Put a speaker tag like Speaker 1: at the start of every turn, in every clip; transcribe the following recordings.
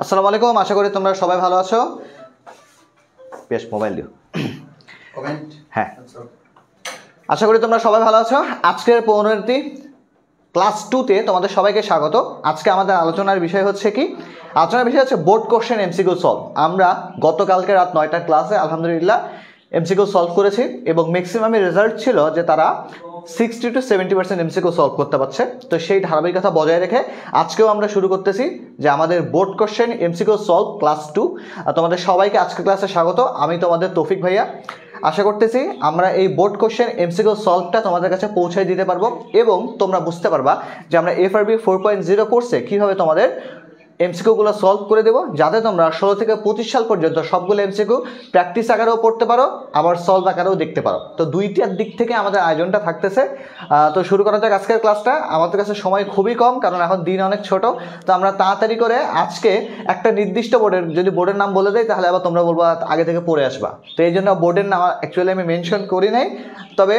Speaker 1: আসসালামু আলাইকুম, আশা করি তোমরা সবাই ভালো আছো। বেশ, মোবাইল দিও। হ্যাঁ, আশা করি তোমরা সবাই ভালো আছো। আজকের পৌনরাত্রি ক্লাস 2-তে তোমাদের সবাইকে স্বাগত। আজকে আমাদের আলোচনার বিষয় হচ্ছে কি? আলোচনার বিষয় হচ্ছে বোর্ড কোশ্চেন এমসিকিউ সলভ। আমরা গতকালকে রাত 9টার ক্লাসে আলহামদুলিল্লাহ এমসিকিউ সলভ করেছি এবং ম্যাক্সিমামের রেজাল্ট ছিল যে তারা 60 to 70% এমসিকিউ সলভ করতে পারছে। তো সেই ধারাবাহিকতা বজায় রেখে আজকেও আমরা শুরু করতেছি যে আমাদের board question MCQ solve class 2। তোমাদের সবাইকে আজকের ক্লাসে স্বাগত। আমি তোমাদের তৌফিক ভাইয়া। আশা করতেছি আমরা এই বোর্ড কোশ্চেন এমসিকিউ সলভটা তোমাদের কাছে পৌঁছে দিতে পারবো এবং তোমরা বুঝতে পারবা যে আমরা FRB 4.0 কোর্সে কীভাবে তোমাদের এমসিকিউগুলো সলভ করে দেবো, যাতে তোমরা 16 থেকে 25 সাল পর্যন্ত সবগুলো এমসিকিউ প্র্যাকটিস আকারেও পড়তে পারো, আবার সলভ আকারেও দেখতে পারো। তো দুইটার দিক থেকে আমাদের আয়োজনটা থাকতেছে। তো শুরু করা যাক আজকের ক্লাসটা। আমাদের কাছে সময় খুবই কম, কারণ এখন দিন অনেক ছোট। তো আমরা তাড়াতাড়ি করে আজকে একটা নির্দিষ্ট বোর্ডের, যদি বোর্ডের নাম বলে দেয় তাহলে আবার তোমরা বলবো আগে থেকে পড়ে আসবা। তো এই জন্য বোর্ডের নাম অ্যাকচুয়ালি আমি মেনশন করি নাই, তবে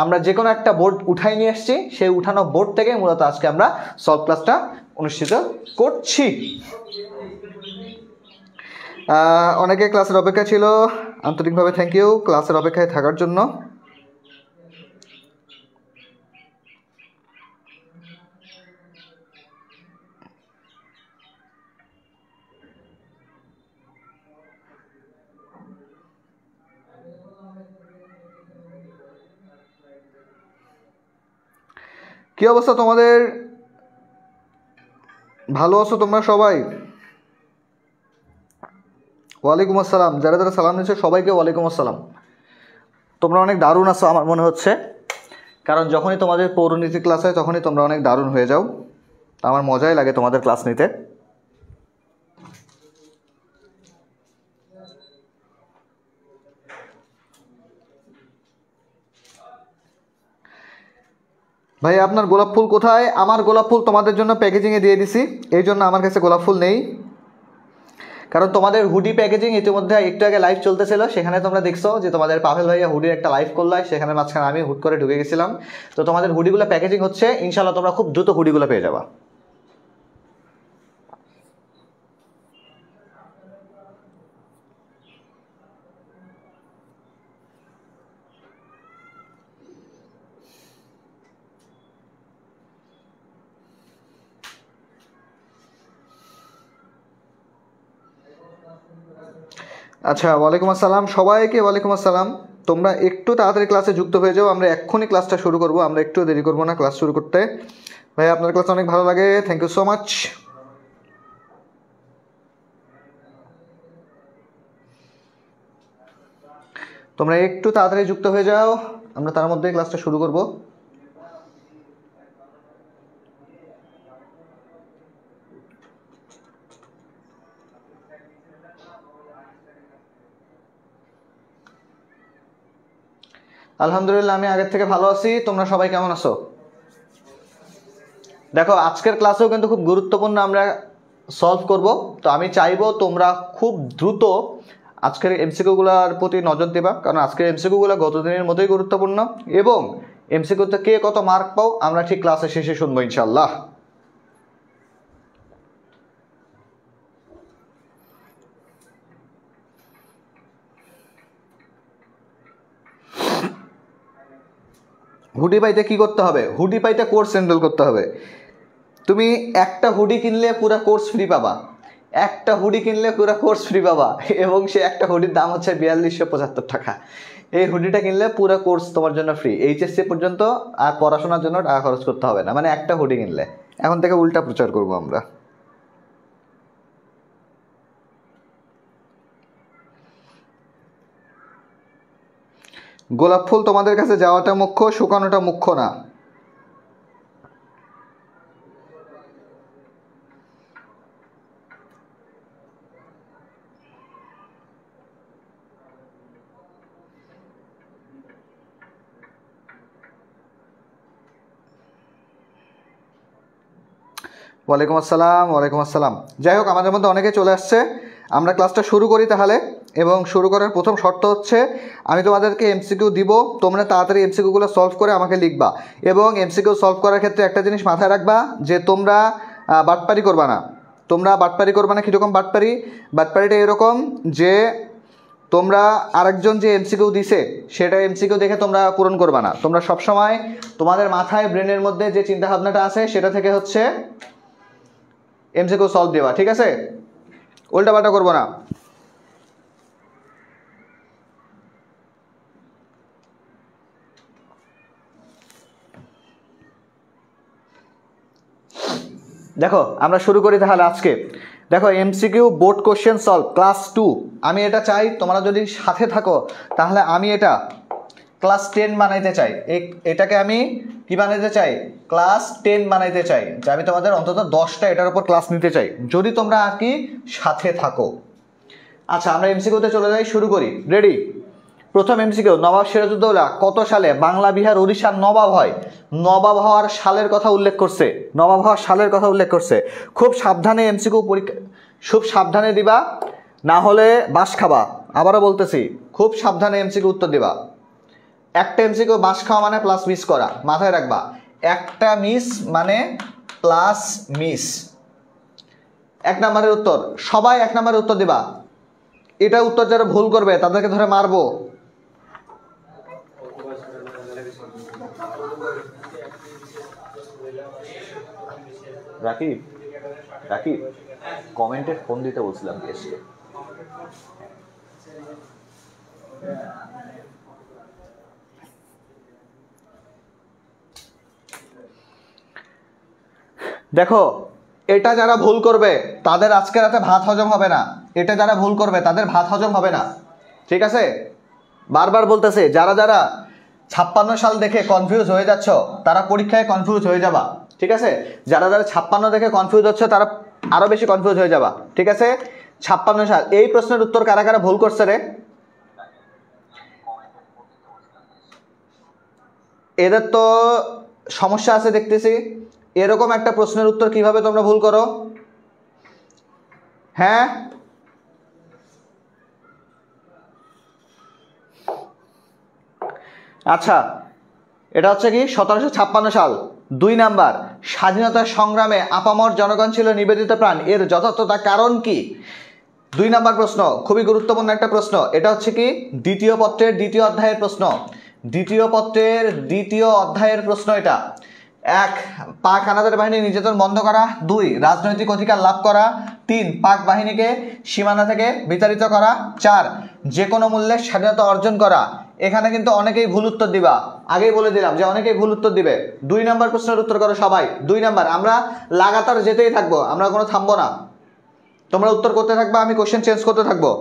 Speaker 1: আমরা যে কোনো একটা বোর্ড উঠাই নিয়ে এসেছি। সেই উঠানো বোর্ড থেকে মূলত আজকে আমরা সলভ ক্লাসটা অনুষ্ঠিত করছি। অনেকে ক্লাসের অপেক্ষা ছিল, আন্তরিকভাবে থ্যাংক ইউ ক্লাসের অপেক্ষায় থাকার জন্য। কি অবস্থা তোমাদের? ভালো আছো তোমরা সবাই? ওয়ালাইকুম আসসালাম। যারা যারা সালাম নিচ্ছ সবাইকে ওয়ালাইকুম আসসালাম। তোমরা অনেক দারুণ আছো আমার মনে হচ্ছে, কারণ যখনই তোমাদের পৌরনীতি ক্লাস হয় তখনই তোমরা অনেক দারুণ হয়ে যাও। আমার মজাই লাগে তোমাদের ক্লাস নিতে। ভাই আপনার গোলাপ ফুল কোথায়? আমার গোলাপ ফুল তোমাদের জন্য প্যাকেজিংয়ে দিয়ে দিছি, এই জন্য আমার কাছে গোলাপ ফুল নেই। কারণ তোমাদের হুডি প্যাকেজিং ইতিমধ্যে একটু আগে লাইভ চলতেছিল, সেখানে তোমরা দেখছো যে তোমাদের পাভেল ভাইয়া হুডির একটা লাইভ করলো, সেখানে মাঝখানে আমি হুড করে ঢুকে গেছিলাম। তো তোমাদের হুডিগুলো প্যাকেজিং হচ্ছে, ইনশাল্লাহ তোমরা খুব দ্রুত হুডিগুলো পেয়ে যাবা। আচ্ছা, ওয়ালাইকুম আসসালাম সবাইকে। ওয়ালাইকুম আসসালাম। তোমরা একটু তাড়াতাড়ি ক্লাসে যুক্ত হয়ে যাও, আমরা এক্ষুনি ক্লাসটা শুরু করব। আমরা একটু দেরি করবো না ক্লাস শুরু করতে। ভাই আপনার ক্লাস অনেক ভালো লাগে, থ্যাংক ইউ সো মাচ। তোমরা একটু তাড়াতাড়ি যুক্ত হয়ে যাও, আমরা তার মধ্যে ক্লাসটা শুরু করব। আলহামদুলিল্লাহ আমি আগের থেকে ভালো আছি। তোমরা সবাই কেমন আছো? দেখো আজকের ক্লাসেও কিন্তু খুব গুরুত্বপূর্ণ আমরা সলভ করব। তো আমি চাইবো তোমরা খুব দ্রুত আজকের এমসিকিউগুলোর প্রতি নজর দেবা, কারণ আজকের এমসিকিউগুলো গত দিনের মতোই গুরুত্বপূর্ণ এবং এমসিকিউতে কে কত মার্ক পাও আমরা ঠিক ক্লাসের শেষে শুনবো ইনশাল্লাহ। হুডি পাইতে কি করতে হবে? হুডি পাইতে কোর্স এনরোল করতে হবে। তুমি একটা হুডি কিনলে পুরো কোর্স ফ্রি পাবা, একটা হুডি কিনলে পুরো কোর্স ফ্রি পাবা, এবং সে একটা হুডির দাম হচ্ছে 4275 টাকা। এই হুডিটা কিনলে পুরো কোর্স তোমার জন্য ফ্রি, এইচএসসি পর্যন্ত আর পড়াশোনার জন্য টাকা খরচ করতে হবে না, মানে একটা হুডি কিনলে। এখন থেকে উল্টা প্রচার করব আমরা। গোলাপ ফুল তোমাদের কাছে যাওয়াটা মুখ্য, শুকানোটা মুখ্য না। ওয়ালাইকুম আসসালাম। ওয়ালাইকুম আসসালাম। যাই হোক, আমাদের মধ্যে অনেকে চলে আসছে, আমরা ক্লাসটা শুরু করি তাহলে। এবং শুরু করার প্রথম শর্ত হচ্ছে আমি তোমাদেরকে এমসিকিউ দিব, তোমরা তাড়াতাড়ি এমসিকিউগুলো সলভ করে আমাকে লিখবা। এবং এমসিকিউ সলভ করার ক্ষেত্রে একটা জিনিস মাথায় রাখবা যে তোমরা বাটপারি করবা না। তোমরা বাটপারি করবে না। কীরকম বাটপারি? বাটপারিটা এরকম যে তোমরা আরেকজন যে এমসিকিউ দিছে সেটা এমসিকিউ দেখে তোমরা পূরণ করবে না। তোমরা সবসময় তোমাদের মাথায় ব্রেনের মধ্যে যে চিন্তাভাবনাটা আছে সেটা থেকে হচ্ছে এমসিকিউ সলভ দেওয়া, ঠিক আছে? উল্টাপাল্টা করবো না। দেখো আমরা শুরু করি তাহলে আজকে। দেখো MCQ board question solve class 2। আমি এটা চাই তোমরা যদি সাথে থাকো তাহলে আমি এটা ক্লাস 10 বানাইতে চাই। এটাকে আমি কি বানাইতে চাই? ক্লাস 10 বানাইতে চাই। যে আমি তোমাদের অন্তত 10টা এটার উপর ক্লাস নিতে চাই যদি তোমরা আর কি সাথে থাকো। আচ্ছা আমরা এমসিকিউতে চলে যাই, শুরু করি। রেডি? প্রথম এমসিকিউ, নবাব সিরাজউদ্দৌলা কত সালে বাংলা বিহার উড়িষ্যার নবাব হয়? নবাব হওয়ার সালের কথা উল্লেখ করছে, নবাব হওয়ার সালের কথা উল্লেখ করছে। খুব সাবধানে এমসিকিউ পরীক্ষা, খুব সাবধানে দিবা, না হলে বাস খাবা। আবারও বলতেছি, খুব সাবধানে এমসিকিউ উত্তর দিবা। একটা এমসিকিউ বাস খাওয়া মানে প্লাস মিস করা, মাথায় রাখবা। একটা মিস মানে প্লাস মিস। 1 নম্বরের উত্তর, সবাই 1 নম্বরের উত্তর দিবা। এটা উত্তর যারা ভুল করবে তাদেরকে ধরে মারবো। রাকিব, রাকিব কমেন্টে ফোন দিতে বলছিলাম দেশকে। দেখো এটা যারা ভুল করবে তাদের আজকে রাতে ভাত হজম হবে না। এটা যারা ভুল করবে তাদের ভাত হজম হবে না, ঠিক আছে? বারবার বলতেছে, যারা যারা 56 সাল দেখে কনফিউজ হয়ে যাচ্ছ তারা পরীক্ষায় কনফিউজ হয়ে যাবা, ঠিক আছে? যারা যারা 56 দেখে কনফিউজ হচ্ছে তারা আরো বেশি কনফিউজ হয়ে যাবা, ঠিক আছে? 56 সাল, এই প্রশ্নের উত্তর কারা কারা ভুল করছে রে? এদের তো সমস্যা আছে দেখতেছি। এরকম একটা প্রশ্নের উত্তর কিভাবে তোমরা ভুল করো? হ্যাঁ আচ্ছা, এটা হচ্ছে কি 1756 সাল। 2 নাম্বার, স্বাধীনতা সংগ্রামে আপামর জনগণ ছিল নিবেদিত প্রাণ, এর যথার্থতা কারণ কি? 2 নাম্বার প্রশ্ন, খুবই গুরুত্বপূর্ণ একটা প্রশ্ন। এটা হচ্ছে কি দ্বিতীয় পত্রের 2য় অধ্যায়ের প্রশ্ন। দ্বিতীয় পত্রের 2য় অধ্যায়ের প্রশ্ন এটা। 1, পাক হানাদার বাহিনী নির্যাতন বন্ধ করা। 2, রাজনৈতিক অধিকার লাভ করা। 3, পাক বাহিনীকে সীমানা থেকে বিতাড়িত করা। 4, যে কোনো মূল্যে স্বাধীনতা অর্জন করা। এখানে কিন্তু অনেকেই ভুল উত্তর দিবা, আগেই বলে দিলাম যে অনেকেই ভুল উত্তর দিবে। 2 নাম্বার প্রশ্নের উত্তর করো সবাই। 2 নাম্বার, আমরা লাগাতার যেতেই থাকবো, আমরা কোনো থামবো না। তোমরা উত্তর করতে থাকবা, আমি কোশ্চেন চেঞ্জ করতে থাকবো।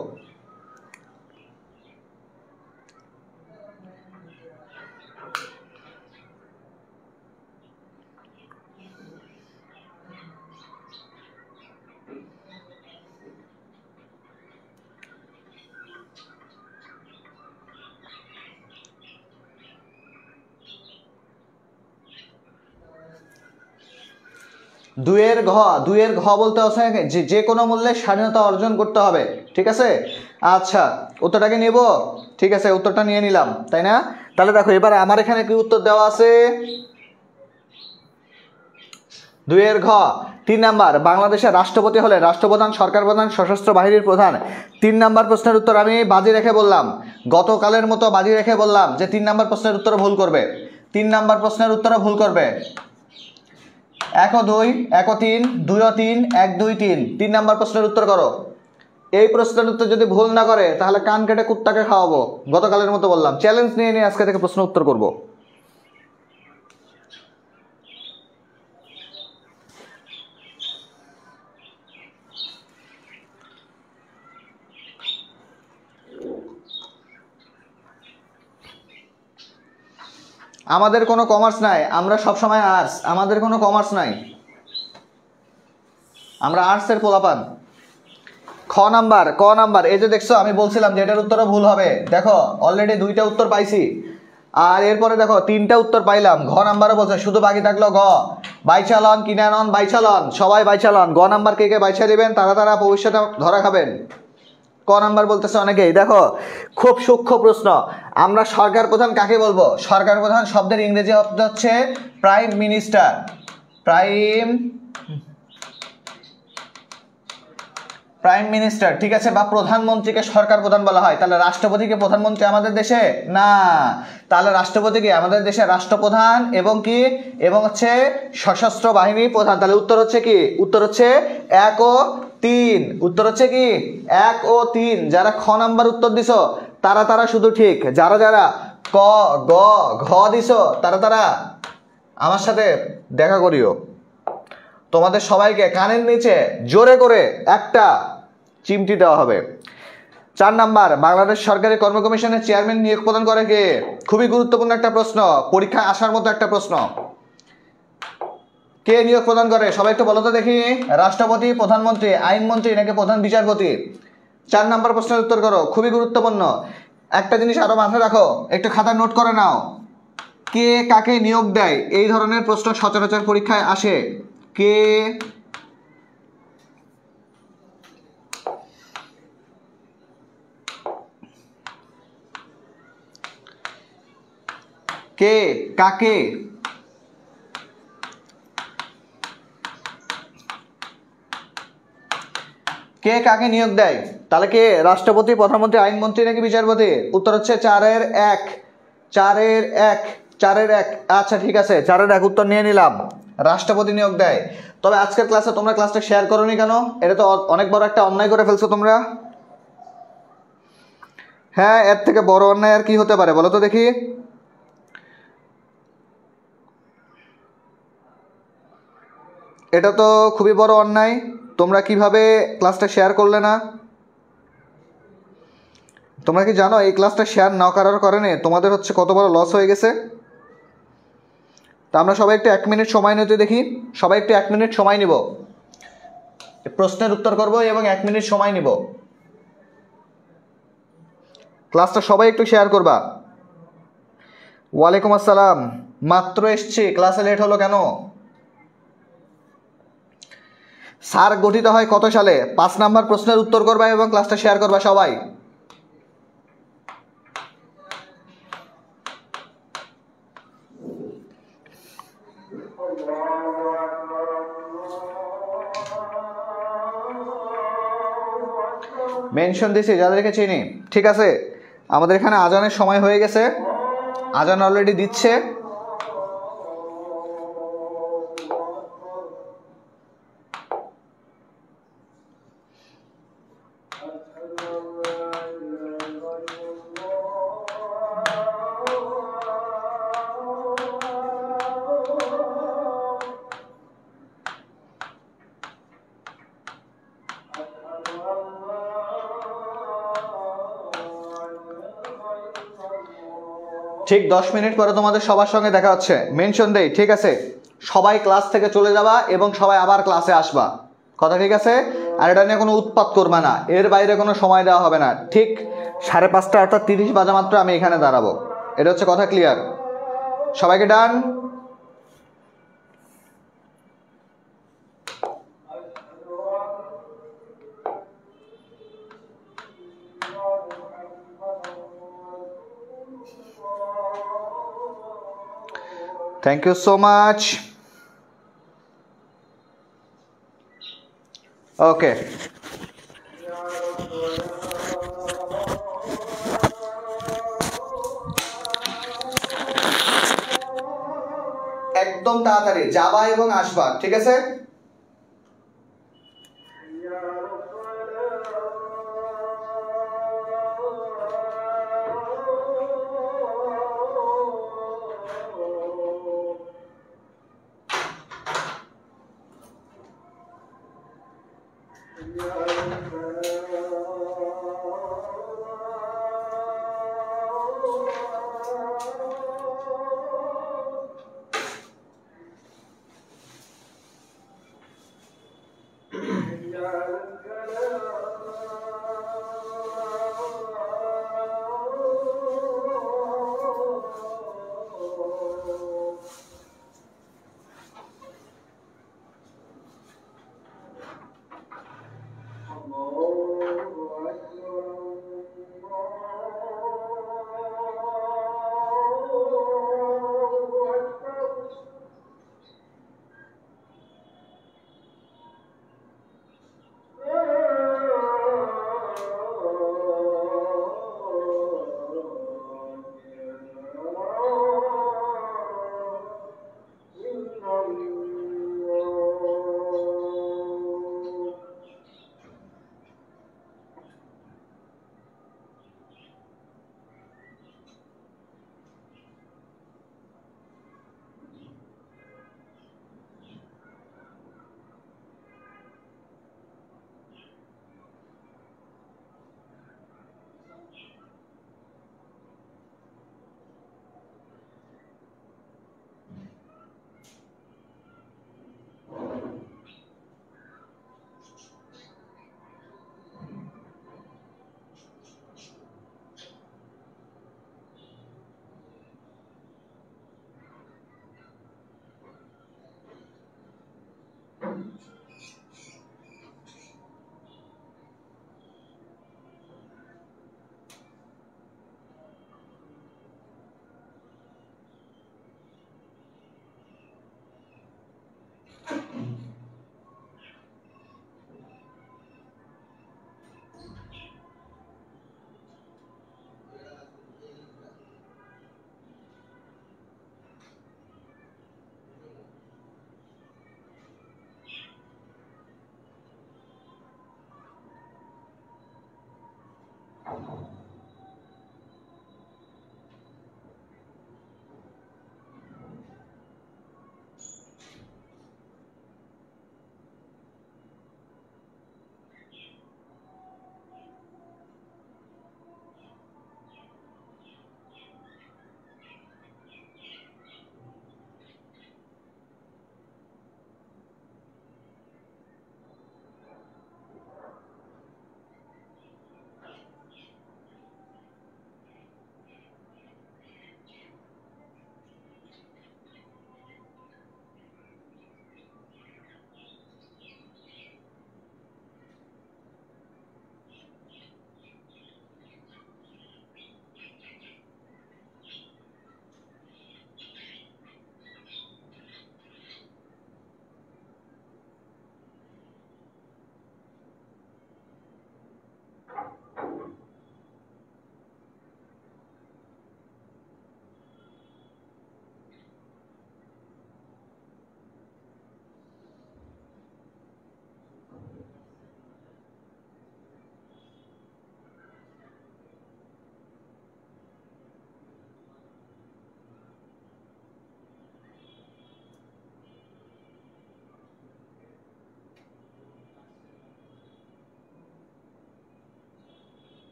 Speaker 1: দুইয়ের ঘ বলতে হচ্ছে যে কোনো মূল্যে স্বাধীনতা অর্জন করতে হবে, ঠিক আছে? আচ্ছা উত্তরটাকে নেব, ঠিক আছে? উত্তরটা নিয়ে নিলাম, তাই না? তাহলে দেখো এবার আমার এখানে কি উত্তর দেওয়া আছে? 2 ঘ। 3 নাম্বার, বাংলাদেশের রাষ্ট্রপতি হলে রাষ্ট্রপ্রধান, সরকার প্রধান, সশস্ত্র বাহিনীর প্রধান। 3 নাম্বার প্রশ্নের উত্তর আমি বাজি রেখে বললাম, গতকালের মতো বাজি রেখে বললাম যে 3 নাম্বার প্রশ্নের উত্তর ভুল করবে। 3 নাম্বার প্রশ্নের উত্তর ভুল করবে। 1 ও 2, 1 ও 3, 2 ও 3, 1 2 3। 3 নাম্বার প্রশ্নের উত্তর করো। এই প্রশ্নের উত্তর যদি ভুল না করে তাহলে কান কেটে কুত্তাকে খাওয়াবো। গতকালের মতো বললাম, চ্যালেঞ্জ নিয়ে নিয়ে আজকে থেকে প্রশ্ন উত্তর করব। আমাদের কোনো কমার্স নাই, আমরা সবসময় আর্টস, আমাদের কোনো কমার্স নাই, আমরা আর্টসের পোলাপান। ক নাম্বার, এই যে দেখছো আমি বলছিলাম যে এটার উত্তরও ভুল হবে। দেখো অলরেডি 2টা উত্তর পাইছি, আর এরপরে দেখো 3টা উত্তর পাইলাম। ঘ নাম্বারও বলছে, শুধু বাকি থাকলো গ। বাইচালন কিনানন বাইচালন, সবাই বাইচালন। গ নাম্বার কে কে বাইচা দিবেন তারা তারা ভবিষ্যতে ধরা খাবেন। ক নাম্বার বলতেছে অনেকেই। দেখো খুব সূক্ষ্ম প্রশ্ন, আমরা সরকার প্রধান কাকে বলবো? সরকার প্রধান শব্দের ইংরেজি শব্দ হচ্ছে prime minister. Prime prime minister, ঠিক আছে, বা প্রধানমন্ত্রীকে সরকার প্রধান বলা হয়। তাহলে রাষ্ট্রপতিকে প্রধানমন্ত্রী আমাদের দেশে না, তাহলে রাষ্ট্রপতিকে আমাদের দেশে রাষ্ট্রপ্রধান এবং কি এবং হচ্ছে সশস্ত্র বাহিনী প্রধান। তাহলে উত্তর হচ্ছে কি? উত্তর হচ্ছে 1 ও 3। উত্তর হচ্ছে কি 1 ও 3। যারা খ নাম্বার উত্তর দিছো তারা তারা শুধু ঠিক, যারা যারা ক গ ঘ দিছো তারা তারা আমার সাথে দেখা করিও। তোমাদের সবাইকে কানের নিচে জোরে করে একটা চিমটি দেওয়া হবে। 4 নাম্বার, বাংলাদেশ সরকারি কর্ম কমিশনের চেয়ারম্যান নিয়োগ প্রদান করে কে? খুবই গুরুত্বপূর্ণ একটা প্রশ্ন, পরীক্ষায় আসার মতো একটা প্রশ্ন। কে নিয়োগ প্রদান করে সবাই একটু বলো তো দেখি। রাষ্ট্রপতি, প্রধানমন্ত্রী, আইনমন্ত্রী নাকি প্রধান বিচারপতি? 4 নাম্বার প্রশ্নের উত্তর করো, খুবই গুরুত্বপূর্ণ। একটা জিনিস আরো মাথায় রাখো, একটু খাতা নোট করে নাও। কে কাকে নিয়োগ দেয় এই ধরনের প্রশ্ন সচরাচর পরীক্ষায় আসে। কে কে কাকে কে কাকে নিয়োগ দেয়? তাহলে কে? রাষ্ট্রপতি, প্রধানমন্ত্রী, আইনমন্ত্রী নাকি বিচারপতি? উত্তর হচ্ছে 4-এর 1। 4-এর 1। 4-এর 1। আচ্ছা ঠিক আছে, 4-এর 1 উত্তর নিয়ে নিলাম, রাষ্ট্রপতি নিয়োগ দেয়। তবে আজকের ক্লাসে তোমরা ক্লাসটা শেয়ার করোনি কেন? এটা তো অনেক বড় একটা অন্যায় করে ফেলছো তোমরা। হ্যাঁ, এর থেকে বড় অন্যায় আর কি হতে পারে বলো তো দেখি। এটা তো খুবই বড় অন্যায়, তোমরা কিভাবে ক্লাসটা শেয়ার করলে না? তোমরা কি জানো এই ক্লাসটা শেয়ার না করার কারণে তোমাদের হচ্ছে কত বড় লস হয়ে গেছে? তা আমরা সবাই একটু 1 মিনিট সময় নিতে দেখি, সবাই একটু 1 মিনিট সময় নিব, প্রশ্নের উত্তর করব এবং 1 মিনিট সময় নিব। ক্লাসটা সবাই একটু শেয়ার করবা। ওয়ালাইকুম আসসালাম, মাত্র এসছি, ক্লাসে লেট হলো কেন? স্যার গঠিত হয় কত সালে? 5 নাম্বার প্রশ্নের উত্তর করবা এবং ক্লাসটা শেয়ার করবা সবাই। মেনশন দিছি যাদেরকে চিনি। ঠিক আছে, আমাদের এখানে আজানের সময় হয়ে গেছে, আজান অলরেডি দিচ্ছে। ঠিক 10 মিনিট পরে তোমাদের সবার সঙ্গে দেখা হচ্ছে। মেনশন দেই, ঠিক আছে? সবাই ক্লাস থেকে চলে যাবা এবং সবাই আবার ক্লাসে আসবা, কথা ঠিক আছে? আর এটা নিয়ে কোনো উৎপাত করবে না, এর বাইরে কোনো সময় দেওয়া হবে না। ঠিক 5:30 অর্থাৎ 30 বাজা মাত্র আমি এখানে দাঁড়াবো, এটা হচ্ছে কথা, ক্লিয়ার? সবাইকে ডান। Thank you so much. Okay. একদম তাড়াতাড়ি যাবা এবং আসবা, ঠিক আছে?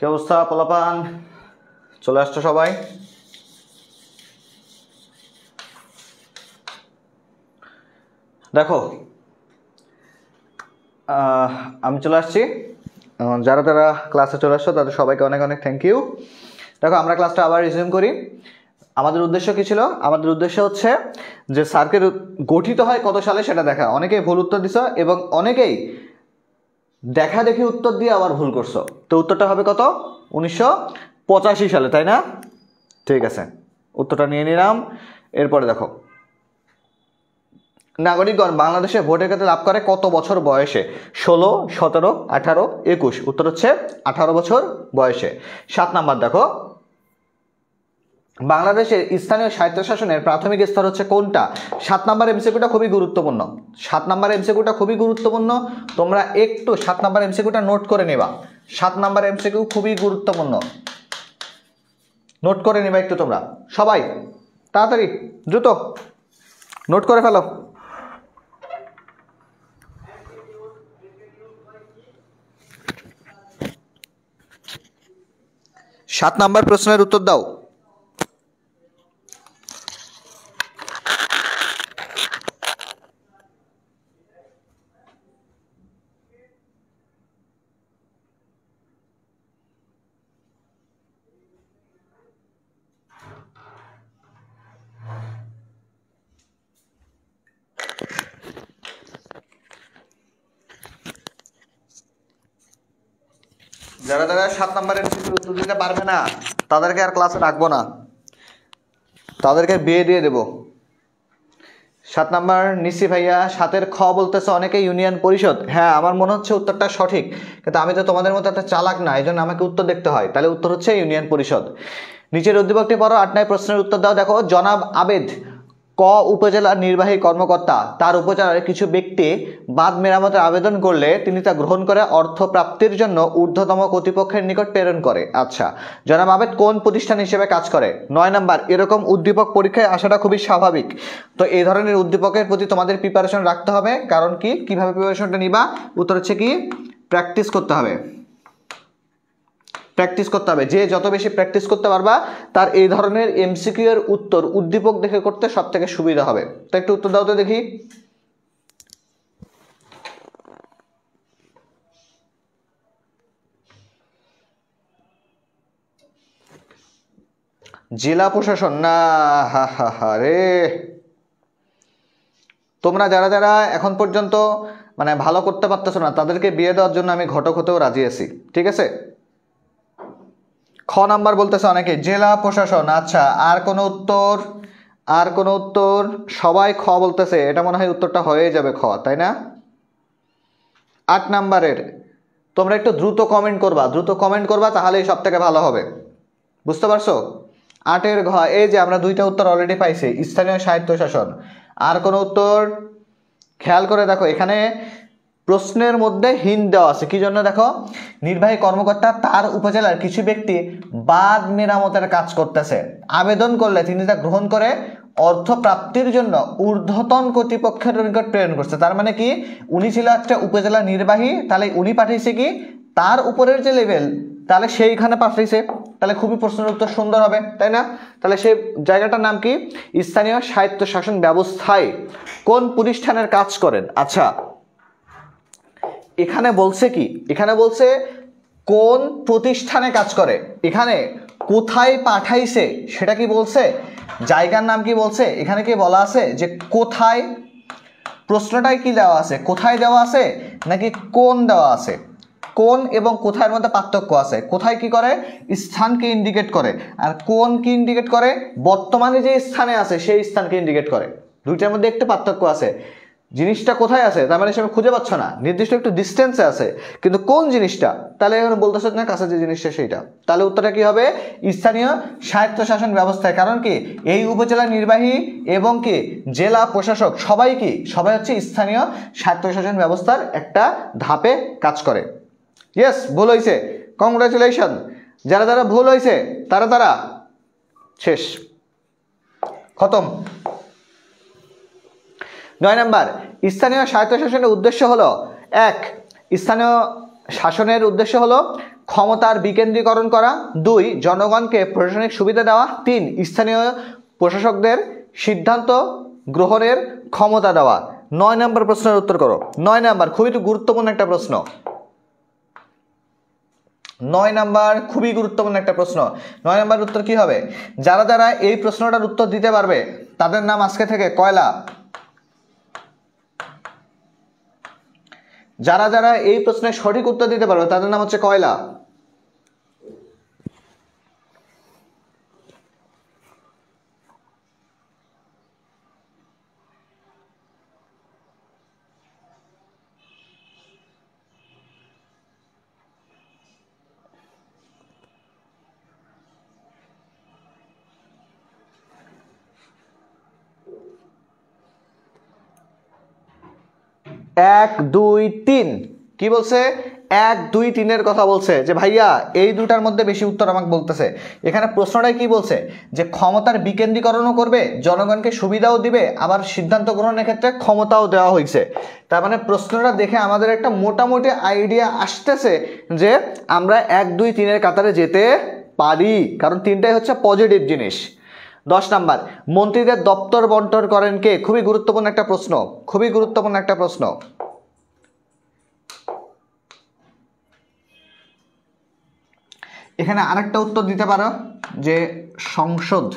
Speaker 1: কি অবস্থা পোলাপান, চলে আসছো সবাই? দেখো আমি চলে আসছি। যারা যারা ক্লাসে চলে আসছো তাদের সবাইকে অনেক অনেক থ্যাংক ইউ। দেখো আমরা ক্লাসটা আবার রিজিউম করি। আমাদের উদ্দেশ্য কী ছিল? আমাদের উদ্দেশ্য হচ্ছে যে সার্কেল গঠিত হয় কত সালে সেটা দেখা। অনেকেই ভুল উত্তর দিছো এবং অনেকেই দেখা দেখি উত্তর দিয়ে আবার ভুল করছো। তো উত্তরটা হবে কত? 1985 সালে, তাই না? ঠিক আছে, উত্তরটা নিয়ে নিলাম। এরপরে দেখো, নাগরিকগণ বাংলাদেশে ভোটের ক্ষেত্রে লাভ করে কত বছর বয়সে? 16, 17, 18, 21। উত্তর হচ্ছে 18 বছর বয়সে। 7 নাম্বার দেখো, বাংলাদেশের স্থানীয় স্বায়ত্তশাসনের প্রাথমিক স্তর হচ্ছে কোনটা? 7 নাম্বার এমসিকিউটা খুবই গুরুত্বপূর্ণ। 7 নাম্বার এমসিকিউটা খুবই গুরুত্বপূর্ণ, তোমরা একটু 7 নাম্বার এমসিকিউটা নোট করে নেবা। 7 নাম্বার এমসিকিউ খুবই গুরুত্বপূর্ণ, নোট করে নেবা একটু তোমরা সবাই, তাড়াতাড়ি দ্রুত নোট করে ফেলো। 7 নাম্বার প্রশ্নের উত্তর দাও। যারা যারা 7 নাম্বারের উত্তর দিতে পারবে না তাদেরকে আর ক্লাসে রাখবো না, তাদেরকে বিয়ে দিয়ে দেব। 7 নাম্বার নিশি ভাইয়া, 7-এর খ বলতেছে অনেকে ইউনিয়ন পরিষদ। হ্যাঁ, আমার মনে হচ্ছে উত্তরটা সঠিক, কিন্তু আমি তো তোমাদের মতো একটা চালাক না, এই জন্য আমাকে উত্তর দেখতে হয়। তাহলে উত্তর হচ্ছে ইউনিয়ন পরিষদ। নিচের উদ্দীপকটি পড়ো, 8 নং প্রশ্নের উত্তর দাও। দেখো, জনাব আবেদ ক উপজেলার নির্বাহী কর্মকর্তা তার উপজেলার কিছু ব্যক্তি বাঁধ মেরামতের আবেদন করলে তিনি তা গ্রহণ করে অর্থ প্রাপ্তির জন্য ঊর্ধ্বতম কর্তৃপক্ষের নিকট প্রেরণ করে। আচ্ছা, জনাব আবেদ কোন প্রতিষ্ঠান হিসেবে কাজ করে? 9 নাম্বার, এরকম উদ্দীপক পরীক্ষায় আসাটা খুবই স্বাভাবিক। তো এই ধরনের উদ্দীপকের প্রতি তোমাদের প্রিপারেশন রাখতে হবে। কারণ কি, কিভাবে প্রিপারেশনটা নিবা? উত্তর হচ্ছে কি, প্র্যাকটিস করতে হবে। প্র্যাকটিস করতে হবে, যে যত বেশি প্র্যাকটিস করতে পারবা তার এই ধরনের এমসিকিউ এর উত্তর উদ্দীপক দেখে করতে সব থেকে সুবিধা হবে। তো একটু উত্তর দাও তো দেখি। জেলা প্রশাসন না? হা হা হা রে, তোমরা যারা যারা এখন পর্যন্ত মানে ভালো করতে পারতেছো না তাদেরকে বিয়ে দেওয়ার জন্য আমি ঘটক হতেও রাজি আছি, ঠিক আছে? খ নাম্বার বলতেছে অনেকে জেলা প্রশাসন। আচ্ছা, আর কোনো উত্তর? আর কোনো উত্তর? সবাই খ বলতেছে, এটা মনে হয় উত্তরটা হয়ে যাবে খ, তাই না? 8 নাম্বারের তোমরা একটু দ্রুত কমেন্ট করবা, দ্রুত কমেন্ট করবা, তাহলেই সব থেকে ভালো হবে। বুঝতে পারছো? 8-এর ঘ, এই যে আমরা 2টা উত্তর অলরেডি পাইছি, স্থানীয় স্বায়ত্তশাসন। আর কোনো উত্তর? খেয়াল করে দেখো, এখানে প্রশ্নের মধ্যে হিন্ট দেওয়া আছে, কি জন্য? দেখো, নির্বাহী কর্মকর্তা তার উপজেলার কিছু ব্যক্তি বাঁধ মেরামতের কাজ করতেছে, আবেদন করলে তিনি তা গ্রহণ করে অর্থ প্রাপ্তির জন্য ঊর্ধ্বতন কর্তৃপক্ষের নিকট প্রেরণ করছে। তার মানে কি, উনি ছিল একটা উপজেলা নির্বাহী, তাহলে উনি পাঠিয়েছে কি তার উপরের যে লেভেল, তাহলে সেইখানে পাঠিয়েছে, তাহলে খুবই প্রশ্নের উত্তর সুন্দর হবে, তাই না? তাহলে সেই জায়গাটার নাম কি? স্থানীয় স্বায়ত্তশাসন ব্যবস্থায় কোন প্রতিষ্ঠানের কাজ করেন? আচ্ছা, এখানে বলছে কি, এখানে বলছে কোন প্রতিষ্ঠানে কাজ করে, এখানে কোথায় পাঠাইছে সেটা কি বলছে? জায়গার নাম কি বলছে? এখানে কি বলা আছে যে কোথায়? প্রশ্নটাই কি দেওয়া আছে, কোথায় দেওয়া আছে নাকি কোন দেওয়া আছে? কোন এবং কোথায়ের মধ্যে পার্থক্য আছে। কোথায় কি করে? স্থানকে ইন্ডিকেট করে, আর কোন কি ইন্ডিকেট করে? বর্তমানে যে স্থানে আছে সেই স্থানকে ইন্ডিকেট করে। দুইটার মধ্যে একটু পার্থক্য আছে। জিনিসটা কোথায় আছে তার মানে সে খুঁজে পাচ্ছ না, নির্দিষ্ট একটু ডিস্টেন্সে আছে, কিন্তু কোন জিনিসটা, তাহলে এখন বলতেছ না কাছে যে জিনিসটা সেইটা। তাহলে উত্তরটা কি হবে? স্থানীয় স্বায়ত্তশাসন ব্যবস্থায়। কারণ কি, এই উপজেলা নির্বাহী এবং কি জেলা প্রশাসক সবাই কি, সবাই হচ্ছে স্থানীয় স্বায়ত্তশাসন ব্যবস্থার একটা ধাপে কাজ করে। ইয়েস, ভুল হয়েছে, কংগ্রাচুলেশন। যারা যারা ভুল হয়েছে তারা তারা শেষ, খতম। 9 নাম্বার, স্থানীয় স্বায়ত্তশাসনের উদ্দেশ্য হলো, 1, স্থানীয় শাসনের উদ্দেশ্য হলো ক্ষমতার বিকেন্দ্রীকরণ করা, 2 জনগণকে প্রশাসনিক সুবিধা দেওয়া, 3 স্থানীয় প্রশাসকদের সিদ্ধান্ত গ্রহণের ক্ষমতা দেওয়া। 9 নম্বর প্রশ্নের উত্তর করো। 9 নম্বর খুবই গুরুত্বপূর্ণ একটা প্রশ্ন। 9 নাম্বার খুবই গুরুত্বপূর্ণ একটা প্রশ্ন। 9 নাম্বার উত্তর কি হবে? যারা যারা এই প্রশ্নটার উত্তর দিতে পারবে তাদের নাম আজকে থেকে কয়লা। যারা যারা এই প্রশ্নের সঠিক উত্তর দিতে পারবে তাদের নাম হচ্ছে কয়লা। এক দুই তিন কি বলছে? 1 2 3 কথা বলছে যে ভাইয়া এই দুটার মধ্যে বেশি উত্তর আমাকে বলতেছে। এখানে প্রশ্নটাই কি বলছে? যে ক্ষমতার বিকেন্দ্রীকরণও করবে, জনগণকে সুবিধাও দিবে, আবার সিদ্ধান্ত গ্রহণের ক্ষেত্রে ক্ষমতাও দেওয়া হয়েছে। তার মানে প্রশ্নটা দেখে আমাদের একটা মোটামুটি আইডিয়া আসতেছে যে আমরা 1 2 3 কাতারে যেতে পারি, কারণ তিনটাই হচ্ছে পজিটিভ জিনিস। 10 নাম্বার মন্ত্রীদের দপ্তর বন্টন করেন কে? খুবই গুরুত্বপূর্ণ একটা প্রশ্ন, খুবই গুরুত্বপূর্ণ একটা প্রশ্ন। এখানে আরেকটা উত্তর দিতে পারো যে সংসদ,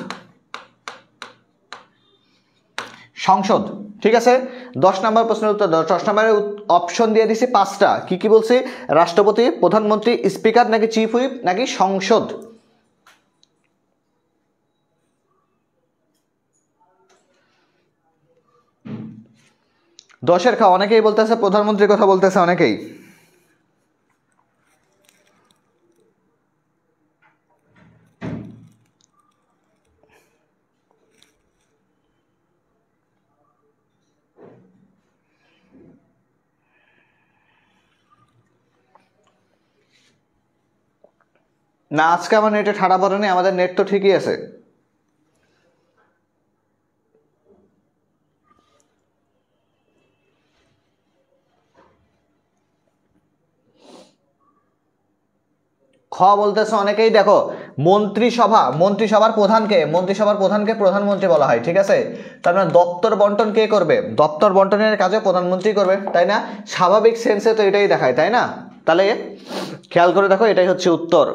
Speaker 1: সংসদ। ঠিক আছে, 10 নম্বর প্রশ্নের উত্তর দাও। 10 নম্বরের অপশন দিয়ে দিছি 5টা। কি কি বলছি? রাষ্ট্রপতি, প্রধানমন্ত্রী, স্পিকার নাকি চিফ হুইপ নাকি সংসদ। দশের খা অনেকেই বলতেছে প্রধানমন্ত্রীর কথা বলতেছে অনেকেই। না আজকে আমার নেটে ঠাড়া পড়ে নেই, আমাদের নেট তো ঠিকই আছে। খ বলতেছে অনেকেই, দেখো মন্ত্রিসভা, মন্ত্রিসভার প্রধানকে, মন্ত্রিসভার প্রধানকে প্রধানমন্ত্রী বলা হয়। ঠিক আছে, তার মানে দপ্তর বন্টন কে করবে? দপ্তর বন্টনের কাজে প্রধানমন্ত্রী করবে, তাই না? স্বাভাবিক সেন্সে তো এটাই দেখায়, তাই না? তাহলে খেয়াল করে দেখো, এটাই হচ্ছে উত্তর।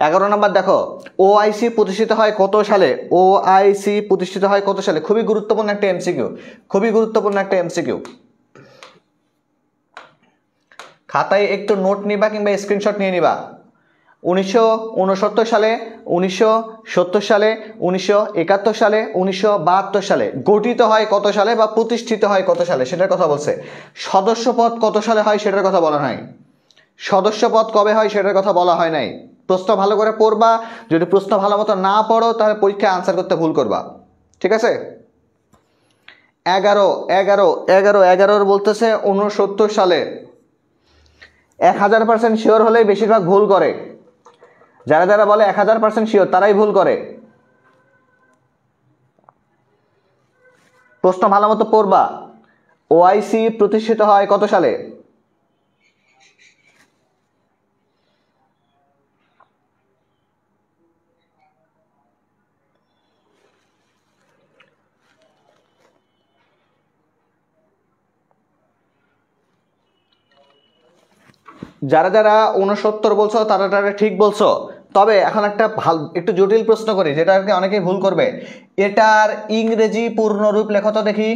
Speaker 1: 11 নম্বর দেখো, ওআইসি প্রতিষ্ঠিত হয় কত সালে? ওআইসি প্রতিষ্ঠিত হয় কত সালে? খুবই গুরুত্বপূর্ণ একটা এমসিকিউ, খুবই গুরুত্বপূর্ণ একটা এমসিকিউ। খাতায় একটু নোট নিবা কিংবা স্ক্রিনশট নিয়ে নিবা। 1969 সালে, 1970 সালে, 1971 সালে, 1972 সালে। গঠিত হয় কত সালে বা প্রতিষ্ঠিত হয় কত সালে সেটার কথা বলছে। সদস্যপদ কত সালে হয় সেটার কথা বলা নাই। সদস্যপদ কবে হয় সেটার কথা বলা হয় নাই। প্রশ্ন ভালো করে পড়বা, যদি প্রশ্ন ভালো মতো না পড়ো তাহলে পরীক্ষায় আনসার করতে ভুল করবা। ঠিক আছে, 11 বলতেছে 69 সালে। 1000% শিওর হলেই বেশিরভাগ ভুল করে। যারা যারা বলে 1000% শিওর তারাই ভুল করে। প্রশ্ন ভালো মতো পড়বা। ওআইসি প্রতিষ্ঠিত হয় কত সালে? যারা যারা 69 বলছো তারা তারা ঠিক বলছো, তবে এখন একটা একটু জটিল প্রশ্ন করি যেটা আর কি অনেকেই ভুল করবে। এটার ইংরেজি পূর্ণরূপ লেখো তো দেখি।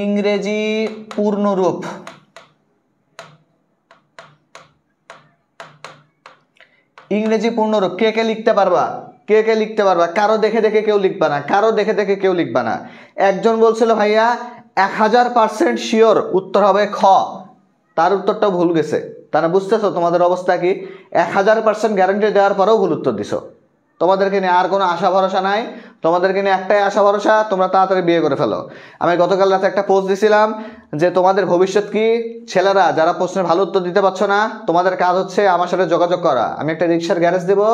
Speaker 1: ইংরেজি পূর্ণরূপ, ইংরেজি পূর্ণরূপ কে কে লিখতে পারবা? কে কে লিখতে পারবা? কারো দেখে দেখে কেউ লিখবা না, কারো দেখে দেখে কেউ লিখবা না। একজন বলছিল ভাইয়া 1000% শিওর উত্তর হবে খ, তার উত্তরটা ভুল গেছে। তারা বুঝতেছো তোমাদের অবস্থা কি? 1000% গ্যারান্টি দেওয়ার পরেও ভুল উত্তর দিছো। তোমাদেরকে নিয়ে আর কোনো আশা ভরসা নাই, তোমাদেরকে নিয়ে একটাই আশা ভরসা, তোমরা তাড়াতাড়ি বিয়ে করে ফেলো। আমি গতকাল রাতে একটা পোস্ট দিছিলাম যে তোমাদের ভবিষ্যৎ কি? ছেলেরা যারা প্রশ্নের ভালো উত্তর দিতে পারছো না, তোমাদের কাজ হচ্ছে আমার সাথে যোগাযোগ করা, আমি একটা রিক্সার গ্যারেজ দেবো,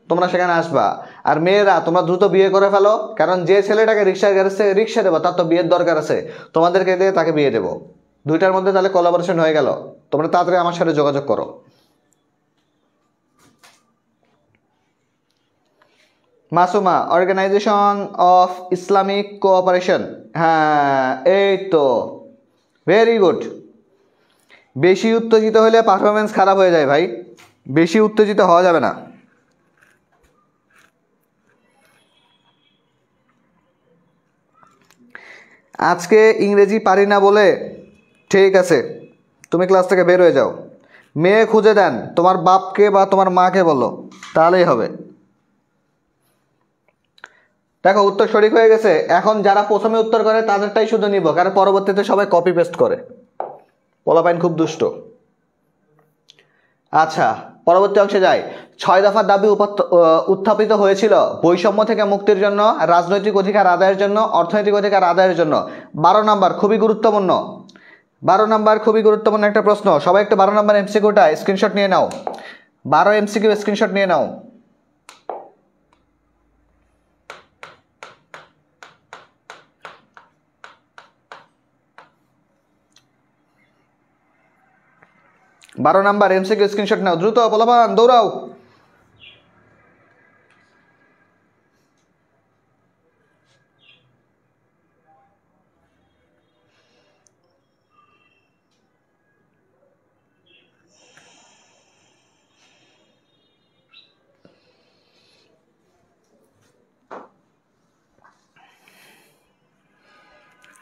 Speaker 1: তোমরা সেখানে আসবা। আর মেয়েরা তোমরা দ্রুত বিয়ে করে ফেলো, কারণ যে ছেলেটাকে রিক্সার গ্যারেজ থেকে রিক্সা দেবো তার তো বিয়ের দরকার আছে, তোমাদেরকে দিয়ে তাকে বিয়ে দেবো। দুইটার মধ্যে তাহলে কোলাবোরেশন হয়ে গেল। তোমরা তাড়াতাড়ি আমার সাথে যোগাযোগ করো। Masuma, organization of Islamic cooperation. হ্যাঁ, এই তো, ভেরি গুড। বেশি উত্তেজিত হলে পারফরমেন্স খারাপ হয়ে যায় ভাই, বেশি উত্তেজিত হওয়া যাবে না। আজকে ইংরেজি পারি না বলে ঠিক আছে, তুমি ক্লাস থেকে বের হয়ে যাও। মেয়ে খুঁজে দেন, তোমার বাপকে বা তোমার মাকে বলো, তাহলেই হবে। দেখো উত্তর সঠিক হয়ে গেছে। এখন যারা প্রথমে উত্তর করে তাদেরটাই শুধু নিব, কারণ পরবর্তীতে সবাই কপি পেস্ট করে। পোলাপাইন খুব দুষ্ট। আচ্ছা, পরবর্তী অংশে যাই। 6 দফা দাবি উত্থাপিত হয়েছিল বৈষম্য থেকে মুক্তির জন্য, রাজনৈতিক অধিকার আদায়ের জন্য, অর্থনৈতিক অধিকার আদায়ের জন্য। 12 নম্বর খুবই গুরুত্বপূর্ণ, 12 নম্বর খুবই গুরুত্বপূর্ণ একটা প্রশ্ন। সবাই একটু 12 নম্বর এমসিকিউটা স্ক্রিনশট নিয়ে নাও। 12 এমসিকিউ স্ক্রিনশট নিয়ে নাও। বারো নাম্বার এমসিকিউ স্ক্রিনশট নাও, দ্রুত পোলাপান দৌড়াও।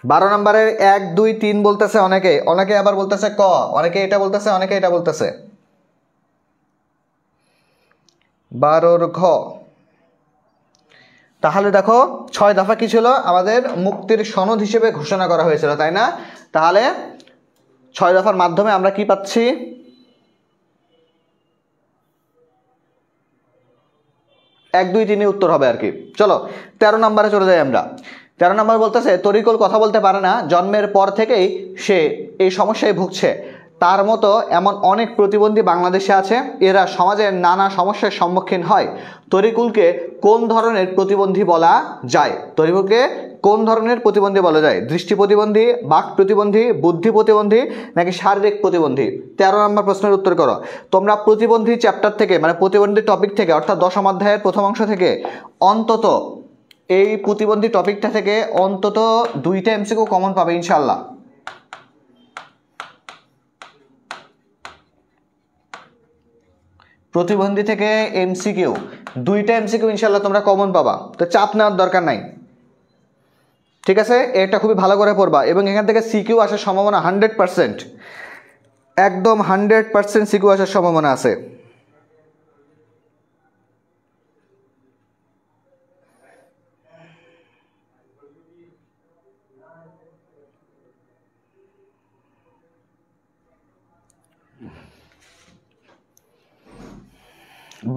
Speaker 1: বারো নম্বরের 1, 2, 3 বলতেছে অনেকে, অনেকে আবার বলতেছে ক, অনেকে এটা বলতেছে, অনেকে এটা বলতেছে। 12 ঘ। তাহলে দেখো 6 দফা কি ছিল? আমাদের মুক্তির সনদ হিসেবে ঘোষণা করা হয়েছিল, তাই না? তাহলে 6 দফার মাধ্যমে আমরা কি পাচ্ছি? এক, দুই, তিনই উত্তর হবে আর কি। চলো 13 নম্বরে চলে যাই আমরা। 13 নম্বর বলতেছে তরিকুল কথা বলতে পারে না, জন্মের পর থেকেই সে এই সমস্যায় ভুগছে। তার মতো এমন অনেক প্রতিবন্ধী বাংলাদেশে আছে, এরা সমাজের নানা সমস্যার সম্মুখীন হয়। তরিকুলকে কোন ধরনের প্রতিবন্ধী বলা যায়? তরিকুলকে কোন ধরনের প্রতিবন্ধী বলা যায়? দৃষ্টি প্রতিবন্ধী, বাক প্রতিবন্ধী, বুদ্ধি প্রতিবন্ধী, নাকি শারীরিক প্রতিবন্ধী? 13 নম্বর প্রশ্নের উত্তর করো। তোমরা প্রতিবন্ধী চ্যাপ্টার থেকে, মানে প্রতিবন্ধী টপিক থেকে, অর্থাৎ 10ম অধ্যায়ের প্রথম অংশ থেকে অন্তত এই প্রতিবন্ধী টপিকটা থেকে অন্তত 2টা এমসিকিউ কমন পাবে ইনশাল্লাহ। প্রতিবন্ধী থেকে এমসিকিউ 2টা এমসিকিউ ইনশাল্লাহ তোমরা কমন পাবা, তো চাপ নেওয়ার দরকার নাই, ঠিক আছে? এটা খুবই ভালো করে পড়বা, এবং এখান থেকে সিকিউ আসার সম্ভাবনা 100%, একদম 100% সিকিউ আসার সম্ভাবনা আছে।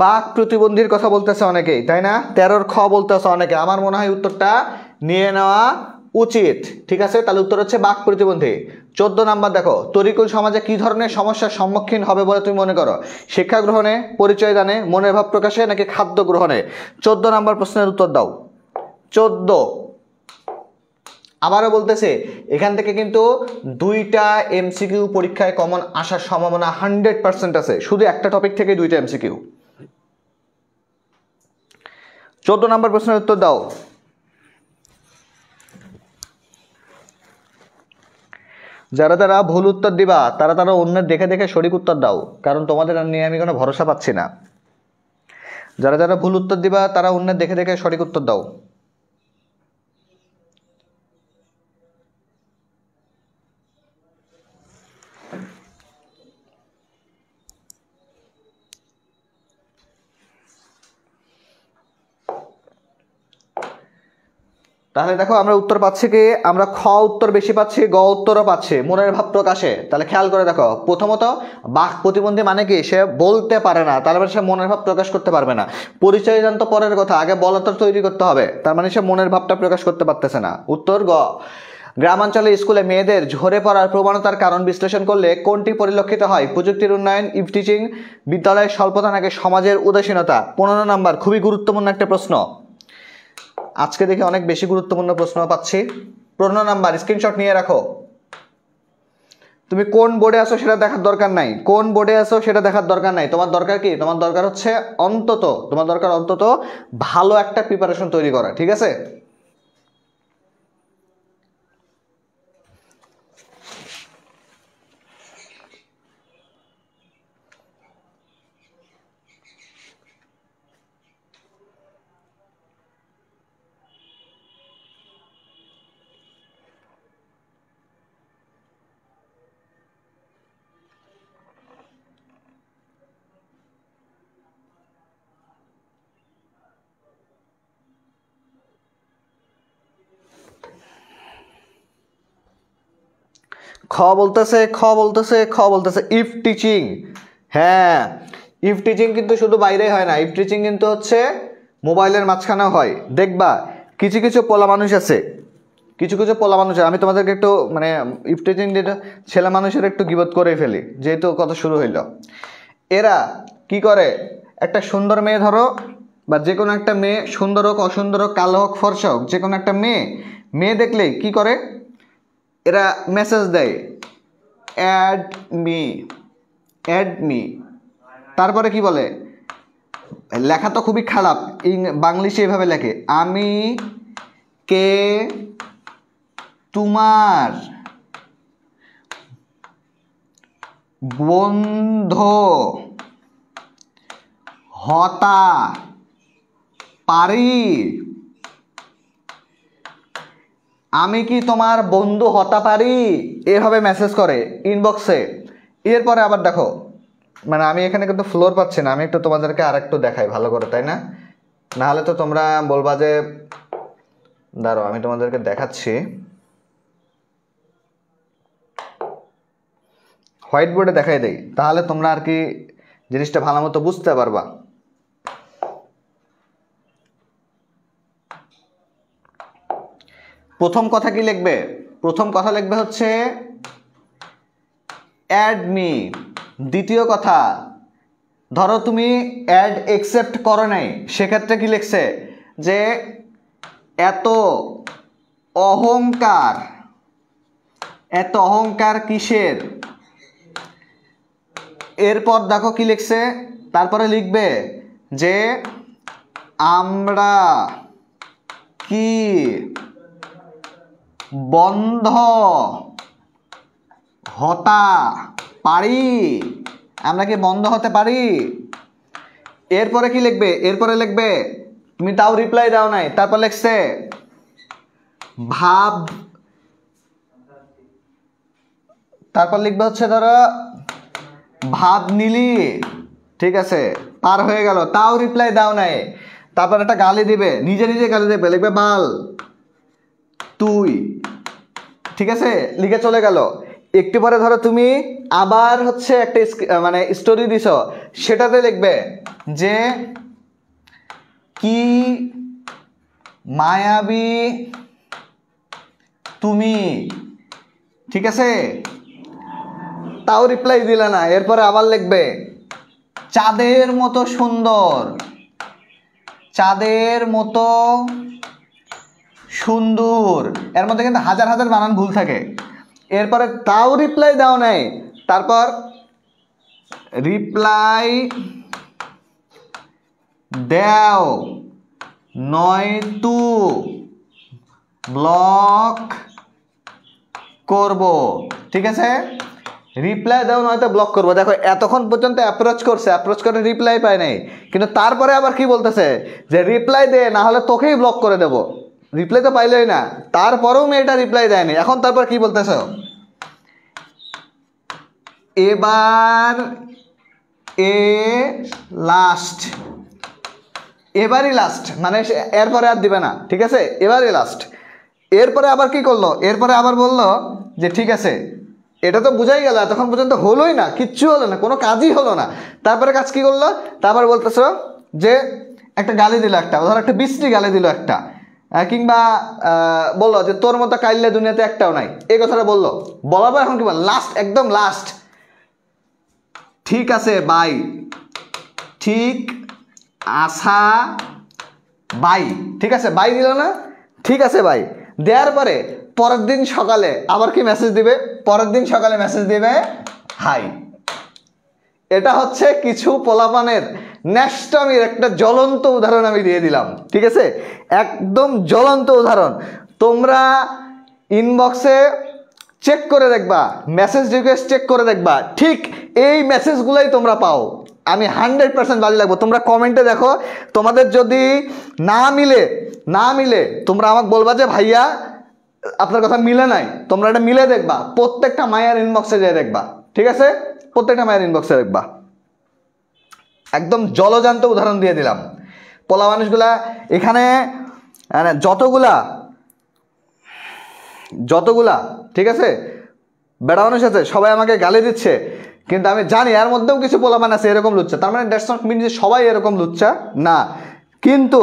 Speaker 1: বাক প্রতিবন্ধীর কথা বলতেছে অনেকেই, তাই না? 13 খ বলতেছে অনেকে। আমার মনে হয় উত্তরটা নিয়ে নেওয়া উচিত, ঠিক আছে? তাহলে উত্তর হচ্ছে বাক প্রতিবন্ধী। 14 নাম্বার দেখো, তরিকুল সমাজে কি ধরনের সমস্যার সম্মুখীন হবে বলে তুমি মনে করো? শিক্ষা গ্রহণে, পরিচয় দানে, মনের ভাব প্রকাশে, নাকি খাদ্য গ্রহণে? 14 নাম্বার প্রশ্নের উত্তর দাও। 14। আবারও বলতেছে এখান থেকে কিন্তু 2টা এমসিকিউ পরীক্ষায় কমন আসার সম্ভাবনা 100% আছে, শুধু একটা টপিক থেকে 2টা এমসিকিউ। 14 নম্বর প্রশ্নের উত্তর দাও। যারা যারা ভুল উত্তর দিবা তারা তারা অন্যের দেখে দেখে সঠিক উত্তর দাও, কারণ তোমাদের নিয়ে আমি কোনো ভরসা পাচ্ছি না। যারা যারা ভুল উত্তর দিবা তারা অন্যের দেখে দেখে সঠিক উত্তর দাও। তাহলে দেখো আমরা উত্তর পাচ্ছি কি? আমরা খ উত্তর বেশি পাচ্ছি, গ উত্তরও পাচ্ছি, মনের ভাব প্রকাশে। তাহলে খেয়াল করে দেখো, প্রথমত বাক প্রতিবন্ধী মানে কি? সে বলতে পারে না, তার মানে সে মনের ভাব প্রকাশ করতে পারবে না। পরিচয় দান তো পরের কথা, আগে বলা তো তৈরি করতে হবে, তার মানে সে মনের ভাবটা প্রকাশ করতে পারতেছে না। উত্তর গ। গ্রামাঞ্চলে স্কুলে মেয়েদের ঝরে পড়ার প্রবণতার কারণ বিশ্লেষণ করলে কোনটি পরিলক্ষিত হয়? প্রযুক্তির উন্নয়ন, ইভ টিচিং, বিদ্যালয়ের স্বল্পতা, নাকি সমাজের উদাসীনতা? 15 নাম্বার খুবই গুরুত্বপূর্ণ একটা প্রশ্ন, আজকে দেখে অনেক বেশি গুরুত্বপূর্ণ প্রশ্ন পাচ্ছি। 15 নাম্বার স্ক্রিনশট নিয়ে রাখো। তুমি কোন বোর্ডে আছো সেটা দেখার দরকার নাই, কোন বোর্ডে আছো সেটা দেখার দরকার নাই। তোমার দরকার কি? তোমার দরকার হচ্ছে অন্তত ভালো একটা প্রিপারেশন তৈরি করা, ঠিক আছে? খ বলতেছে ইফ টিচিং। হ্যাঁ, ইফ টিচিং কিন্তু শুধু বাইরে হয় না, ইফ টিচিং কিন্তু হচ্ছে মোবাইলের মাঝখানেও হয়। দেখবা কিছু কিছু পোলা মানুষ আছে, আমি তোমাদেরকে একটু মানে ইফ টিচিং যেটা ছেলে মানুষের একটু গিবত করেই ফেলি, যেহেতু কথা শুরু হইল। এরা কি করে, একটা সুন্দর মেয়ে ধরো বা যে কোনো একটা মেয়ে, সুন্দর হোক অসুন্দর হোক কালো হোক ফর্সা হোক, যে কোনো একটা মেয়ে দেখলেই কি করে, এরা মেসেজ দেয় অ্যাড মি। তারপরে কি বলে, লেখা তো খুবই খারাপ, বাংলিশে এভাবে লেখে, আমি কে তোমার বন্ধু হতা পারি, আমি কি তোমার বন্ধু হতে পারি, এভাবে মেসেজ করে ইনবক্সে। এরপরে আবার দেখো, মানে আমি এখানে কিন্তু ফ্লোর পাচ্ছি না, আমি একটু তোমাদেরকে আর একটু দেখাই ভালো করে, তাই না? নাহলে তো তোমরা বলবা যে, দাঁড়াও আমি তোমাদেরকে দেখাচ্ছি, হোয়াইট বোর্ডে দেখাই দেই, তাহলে তোমরা আর কি জিনিসটা ভালো মতো বুঝতে পারবা। প্রথম কথা কি লিখবে? প্রথম কথা লিখবে হচ্ছে অ্যাড মি। দ্বিতীয় কথা, ধরো তুমি অ্যাড অ্যাকসেপ্ট করো নাই, সেক্ষেত্রে কি লিখছে যে এত অহংকার কিসের। এরপর দেখো কি লিখছে, তারপরে লিখবে যে আমরা কি বন্ধ হতা পারি, আমরা কি বন্ধ হতে পারি। এরপরে কি লিখবে, এরপরে লিখবে তুমি তাও রিপ্লাই দাও নাই, তারপর লিখছে ভাব, তারপর লিখবে হচ্ছে ধরো ভাব নিলি, ঠিক আছে, পার হয়ে গেল, তাও রিপ্লাই দাও নাই। তারপর একটা গালি দিবে, নিজে নিজে গালি দেবে, লিখবে বাল তুই, ঠিক আছে, লিখে চলে গেল। একটু পরে ধরো তুমি আবার হচ্ছে একটা মানে স্টোরি দিছ, সেটাতে লিখবে যে কি মায়াবী তুমি, ঠিক আছে, তাও রিপ্লাই দিলে না। এরপরে আবার লিখবে চাঁদের মতো সুন্দর, চাঁদের মতো সুন্দর, এর মধ্যে কিন্তু হাজার হাজার বানান ভুল থাকে। এরপরে তাও রিপ্লাই দাও নাই, তারপর রিপ্লাই দাও নয়তো ব্লক করব, ঠিক আছে, রিপ্লাই দাও নয়তো ব্লক করবো। দেখো এতক্ষণ পর্যন্ত অ্যাপ্রোচ করে রিপ্লাই পায় নাই, কিন্তু তারপরে আবার কি বলতেছে যে রিপ্লাই দে, না হলে তোকেই ব্লক করে দেব। রিপ্লাই তো পাইলই না, তারপরেও মেয়েটা রিপ্লাই দেয়নি। এখন তারপর কি বলতেছ, এবার এবারই লাস্ট, মানে এরপরে আর দিবে না, ঠিক আছে, এবারই লাস্ট। এরপরে আবার কি করলো, এরপরে আবার বললো যে ঠিক আছে, এটা তো বুঝাই গেল, এতক্ষণ পর্যন্ত হলোই না, কিচ্ছু হলো না, কোনো কাজই হলো না। তারপরে কাজ কি করলো, তারপর বলতেছো যে একটা গালি দিল, একটা ধর একটা বিশ্রী গালি দিল একটা, কিংবা বললো যে তোর মতো কাইল্লে দুনিয়াতে একটাও নাই, এই কথাটা বললো। বলার পর এখন কি বল, লাস্ট, একদম লাস্ট, ঠিক আছে বাই, ঠিক আশা বাই, ঠিক আছে বাই দিল না, ঠিক আছে বাই। দেওয়ার পরে পরের দিন সকালে আবার কি মেসেজ দিবে? পরের দিন সকালে মেসেজ দিবে হাই। এটা হচ্ছে কিছু পোলাপানের ন্যাস্টামির একটা জ্বলন্ত উদাহরণ আমি দিয়ে দিলাম, ঠিক আছে? একদম জ্বলন্ত উদাহরণ। তোমরা ইনবক্সে চেক করে দেখবা, মেসেজ রিকোয়েস্ট চেক করে দেখবা, ঠিক এই মেসেজগুলোই তোমরা পাও। আমি 100% বাজি লাগবো। তোমরা কমেন্টে দেখো, তোমাদের যদি না মিলে তোমরা আমাকে বলবা যে ভাইয়া আপনার কথা মিলে নাই। তোমরা এটা মিলে দেখবা, প্রত্যেকটা মায়ের ইনবক্সে যেয়ে দেখবা, ঠিক আছে? প্রত্যেকটা মায়ের ইনবক্সে দেখবা। একদম জলজান্ত উদাহরণ দিয়ে দিলাম। পোলা মানুষগুলা এখানে যতগুলা ঠিক আছে বেড়া মানুষ আছে, সবাই আমাকে গালি দিচ্ছে, কিন্তু আমি জানি এর মধ্যেও কিছু পোলাপান আছে এরকম লুচ্চা। তার মানে দ্যাটস নট মিন যে সবাই এরকম লুচ্চা না, কিন্তু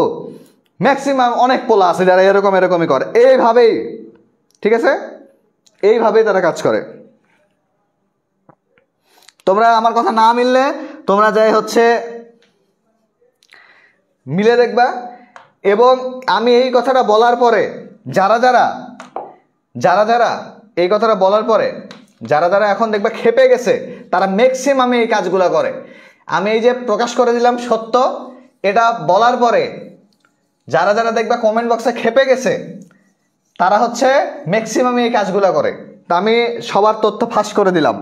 Speaker 1: ম্যাক্সিমাম অনেক পোলা আছে যারা এরকমই করে। এইভাবেই, ঠিক আছে, এইভাবেই তারা কাজ করে। তোমরা আমার কথা না মিললে তোমরা যাই হচ্ছে মিলে দেখবা। এবং আমি এই কথাটা বলার পরে যারা এই কথাটা বলার পরে যারা এখন দেখবা খেপে গেছে, তারা ম্যাক্সিমাম এই কাজগুলো করে। আমি এই যে প্রকাশ করে দিলাম সত্য, এটা বলার পরে যারা দেখবা কমেন্ট বক্সে খেপে গেছে, তারা হচ্ছে ম্যাক্সিমাম এই কাজগুলো করে। তা আমি সবার তথ্য ফাঁস করে দিলাম।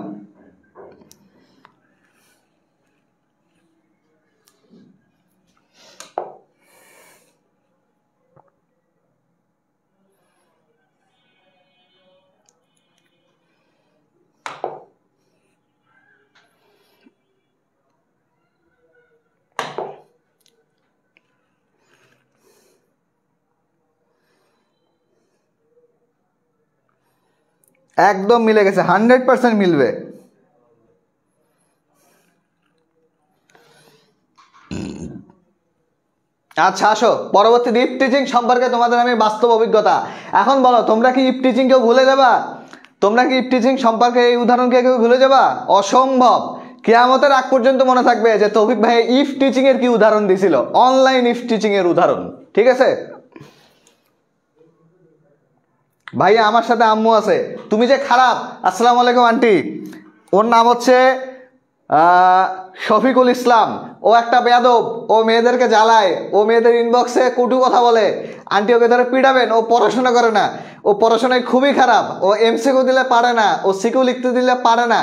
Speaker 1: একদম মিলে গেছে, 100% মিলবে। আচ্ছা আসো, পরবর্তী ইফ টিচিং সম্পর্কে তোমাদের আমি বাস্তব অভিজ্ঞতা। এখন বলো, তোমরা কি ইফ টিচিং কেউ ভুলে যাবা? তোমরা কি ইফ টিচিং সম্পর্কে এই উদাহরণকে কেউ ভুলে যাবা? অসম্ভব। কিয়ামতের আগ পর্যন্ত মনে থাকবে যে তৌফিক ভাই ইফ টিচিং এর কি উদাহরণ দিছিল, অনলাইন ইফ টিচিং এর উদাহরণ, ঠিক আছে? ভাইয়া আমার সাথে আম্মু আছে, তুমি যে খারাপ। আসসালামু আলাইকুম আন্টি, ওর নাম হচ্ছে শফিকুল ইসলাম। ও একটা বেয়াদব, ও মেয়েদেরকে জ্বালায়, ও মেয়েদের ইনবক্সে কটু কথা বলে। আন্টি ওকে ধরে পিটাবেন, ও পড়াশোনা করে না, ও পড়াশোনায় খুবই খারাপ, ও এমসিকিউ দিলে পারে না, ও সিকিউ লিখতে দিলে পারে না।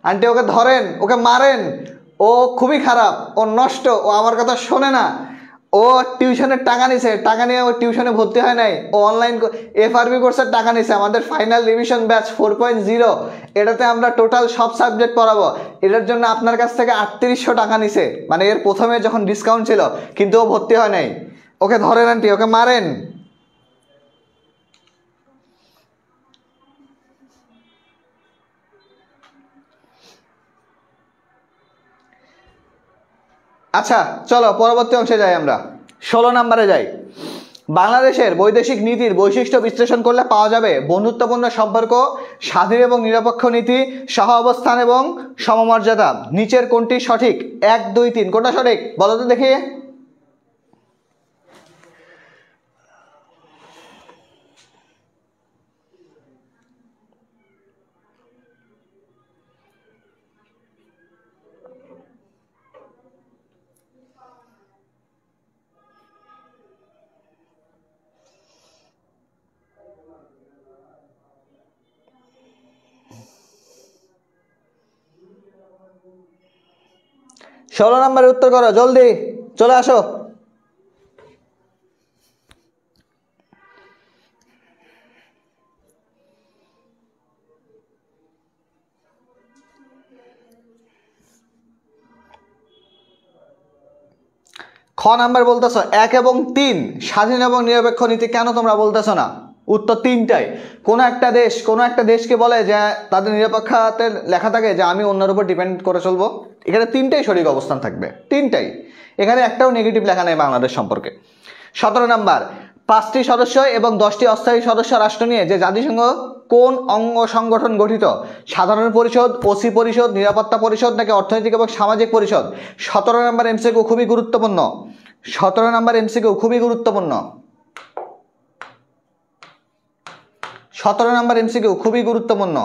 Speaker 1: আন্টি ওকে ধরেন, ওকে মারেন, ও খুবই খারাপ, ও নষ্ট, ও আমার কথা শোনে না, ও টিউশনের টাকা নিছে, টাকা নিয়ে ও টিউশনে ভর্তি হয় নাই, ও অনলাইন এফআরবি কোর্সের টাকা নিছে। আমাদের ফাইনাল রিভিশন ব্যাচ 4.0, এটাতে আমরা টোটাল সব সাবজেক্ট পড়াবো। এটার জন্য আপনার কাছ থেকে 3800 টাকা নিছে, মানে এর প্রথমে যখন ডিসকাউন্ট ছিল, কিন্তু ও ভর্তি হয় নাই। ওকে ধরেন আন্টি, ওকে মারেন। আচ্ছা চলো পরবর্তী অংশে যাই, আমরা 16 নম্বরে যাই। বাংলাদেশের বৈদেশিক নীতির বৈশিষ্ট্য বিশ্লেষণ করলে পাওয়া যাবে বন্ধুত্বপূর্ণ সম্পর্ক, স্বাধীন এবং নিরপেক্ষ নীতি, সহ অবস্থান এবং সমমর্যাদা। নিচের কোনটি সঠিক? 1, 2, 3 কোনটা সঠিক বলো তো দেখি। ষোলো নম্বরের উত্তর করো, জলদি চলে আসো। খ নাম্বার বলতেছো 1 এবং 3 স্বাধীন এবং নিরপেক্ষ নীতি, কেন তোমরা বলতেছো না? উত্তর তিনটাই। কোনো একটা দেশকে বলে যে তাদের নিরপেক্ষতার লেখা থাকে যে আমি অন্যের উপর ডিপেন্ড করে চলবো, এখানে তিনটাই সঠিক অবস্থান থাকবে, তিনটাই। এখানে একটাও নেগেটিভ লেখা নেই বাংলাদেশ সম্পর্কে। 17 নাম্বার 5টি সদস্য এবং 10টি অস্থায়ী সদস্য রাষ্ট্র নিয়ে যে জাতিসংঘ কোন অঙ্গ সংগঠন গঠিত? সাধারণ পরিষদ, ওসি পরিষদ, নিরাপত্তা পরিষদ নাকি অর্থনৈতিক এবং সামাজিক পরিষদ? 17 নম্বর এমসিকিউ খুবই গুরুত্বপূর্ণ, 17 নম্বর এমসিকিউ খুবই গুরুত্বপূর্ণ। 17 নাম্বার এমসিকিউ, খুবই গুরুত্বপূর্ণ।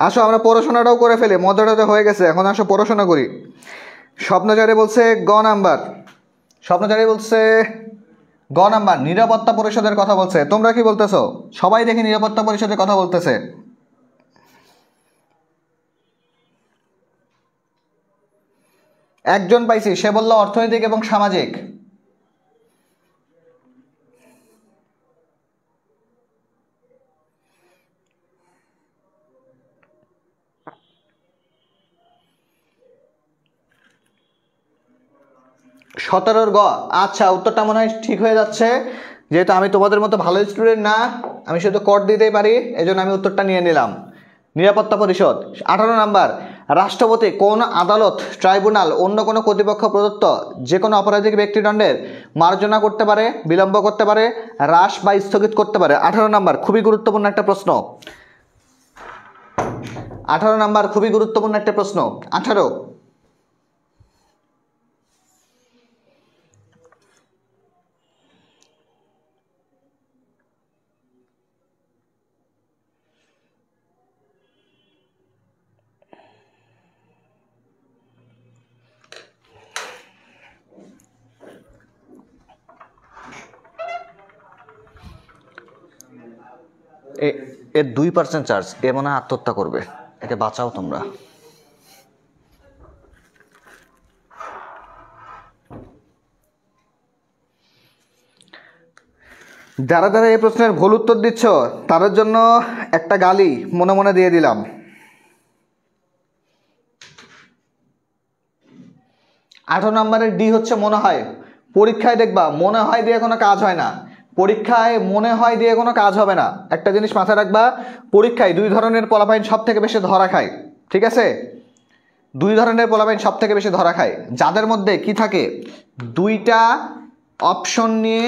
Speaker 1: আসো আমরা পড়াশোনাটাও করে ফেলি, মজাটা তো হয়ে গেছে, এখন আসো পড়াশোনা করি। স্বপ্নচারী বলছে গ নাম্বার, স্বপ্নচারী বলছে গ নাম্বার নিরাপত্তা পরিষদের কথা বলছে। তোমরা কি বলতেছো? সবাই দেখি নিরাপত্তা পরিষদের কথা বলতেছে। একজন পাইছি, সে বলল অর্থনৈতিক এবং সামাজিক। সতেরোর গ, আচ্ছা উত্তরটা মনে হয় ঠিক হয়ে যাচ্ছে। যেহেতু আমি তোমাদের মতো ভালো স্টুডেন্ট না, আমি শুধু কর দিতেই পারি, এই জন্য আমি উত্তরটা নিয়ে নিলাম, নিরাপত্তা পরিষদ। 18 নাম্বার, রাষ্ট্রপতি কোন আদালত, ট্রাইব্যুনাল, অন্য কোনো কর্তৃপক্ষ প্রদত্ত যে কোনো অপরাধিক ব্যক্তিদণ্ডের মার্জনা করতে পারে, বিলম্ব করতে পারে, হ্রাস বা স্থগিত করতে পারে। 18 নাম্বার খুবই গুরুত্বপূর্ণ একটা প্রশ্ন। 18 নাম্বার খুবই গুরুত্বপূর্ণ একটা প্রশ্ন। 18, এর 2% চার্জ, এ মনে হয় আত্মহত্যা করবে, একে বাঁচাও তোমরা। যারা যারা এই প্রশ্নের ভুল উত্তর দিচ্ছ তাদের জন্য একটা গালি মনে মনে দিয়ে দিলাম। 18 নম্বরের ডি হচ্ছে মনে হয়। পরীক্ষায় দেখবা মনে হয় দিয়ে কোনো কাজ হয় না, পরীক্ষায় মনে হয় দিয়ে কোনো কাজ হবে না। একটা জিনিস মাথায় রাখবা, পরীক্ষায় দুই ধরনের পোলাপাইন সব থেকে বেশি ধরা খায়, ঠিক আছে? দুই ধরনের পোলাপাইন সব থেকে বেশি ধরা খায়, যাদের মধ্যে কি থাকে, দুইটা অপশন নিয়ে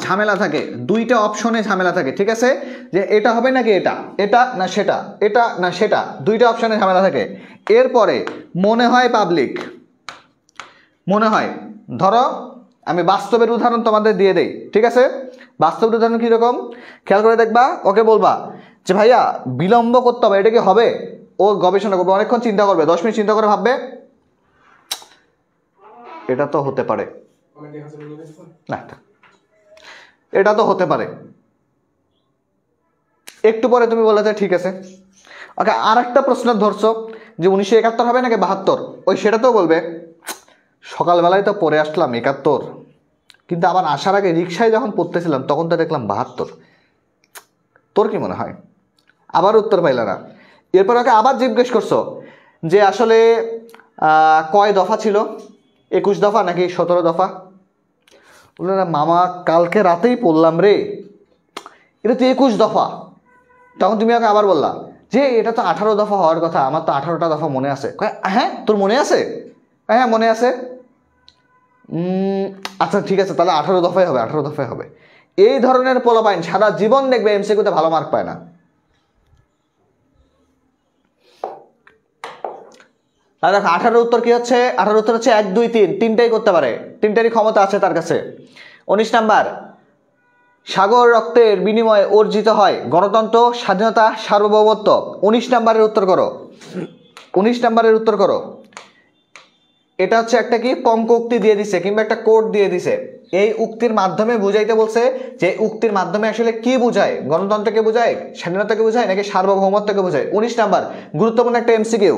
Speaker 1: ঝামেলা থাকে, দুইটা অপশনে ঝামেলা থাকে, ঠিক আছে? যে এটা হবে নাকি এটা, এটা না সেটা, এটা না সেটা, দুইটা অপশনে ঝামেলা থাকে। এরপরে মনে হয় পাবলিক, মনে হয়, ধরো আমি বাস্তবের উদাহরণ তোমাদের দিয়ে দেই, ঠিক আছে? বাস্তবের উদাহরণ কীরকম খেয়াল করে দেখবা, ওকে বলবা যে ভাইয়া বিলম্ব করতে হবে, এটা কি হবে? ও গবেষণা করবে, অনেকক্ষণ চিন্তা করবে, 10 মিনিট চিন্তা করে ভাববে এটা তো হতে পারে না, এটা তো হতে পারে। একটু পরে তুমি বলে যে ঠিক আছে। ওকে, আর একটা প্রশ্ন ধরছো যে 1971 হবে নাকি 72, ওই সেটা তো বলবে সকালবেলায় তো পড়ে আসলাম 71, কিন্তু আবার আসার আগে রিক্সায় যখন পড়তেছিলাম তখন তো দেখলাম 72। তোর কি মনে হয়? আবার উত্তর পাইল না। এরপর ওকে আবার জিজ্ঞেস করছো যে আসলে কয় দফা ছিল, 21 দফা নাকি 17 দফা? বললো না মামা কালকে রাতেই পড়লাম রে, এটা তো 21 দফা। তখন তুমি ওকে আবার বললা যে এটা তো 18 দফা হওয়ার কথা, আমার তো 18টা দফা মনে আছে। হ্যাঁ তোর মনে আছে? হ্যাঁ মনে আছে। আচ্ছা ঠিক আছে, তাহলে 18 দফায় হবে, 18 দফায় হবে। এই ধরনের পোলাপাইন সারা জীবন দেখবে এমসিকিউতে ভালো মার্ক পায় না। আর দেখো 18 উত্তর কি হচ্ছে, 18 উত্তর হচ্ছে 1 2 3, তিনটাই করতে পারে, তিনটারই ক্ষমতা আছে তার কাছে। 19 নাম্বার, সাগর রক্তের বিনিময়ে অর্জিত হয় গণতন্ত্র, স্বাধীনতা, সার্বভৌমত্ব। 19 নাম্বারের উত্তর করো, 19 নাম্বারের উত্তর করো। এটা হচ্ছে একটা কি পঙ্ক উক্তি দিয়ে দিছে কিংবা একটা কোড দিয়ে দিছে, এই উক্তির মাধ্যমে বুঝাইতে বলছে যে উক্তির মাধ্যমে আসলে কি বোঝায়, গণতন্ত্রকে বোঝায়, স্বাধীনতাকে বোঝায় নাকি সার্বভৌমত্বকে বোঝায়। 19 নাম্বার গুরুত্বপূর্ণ একটা এমসিকিউ।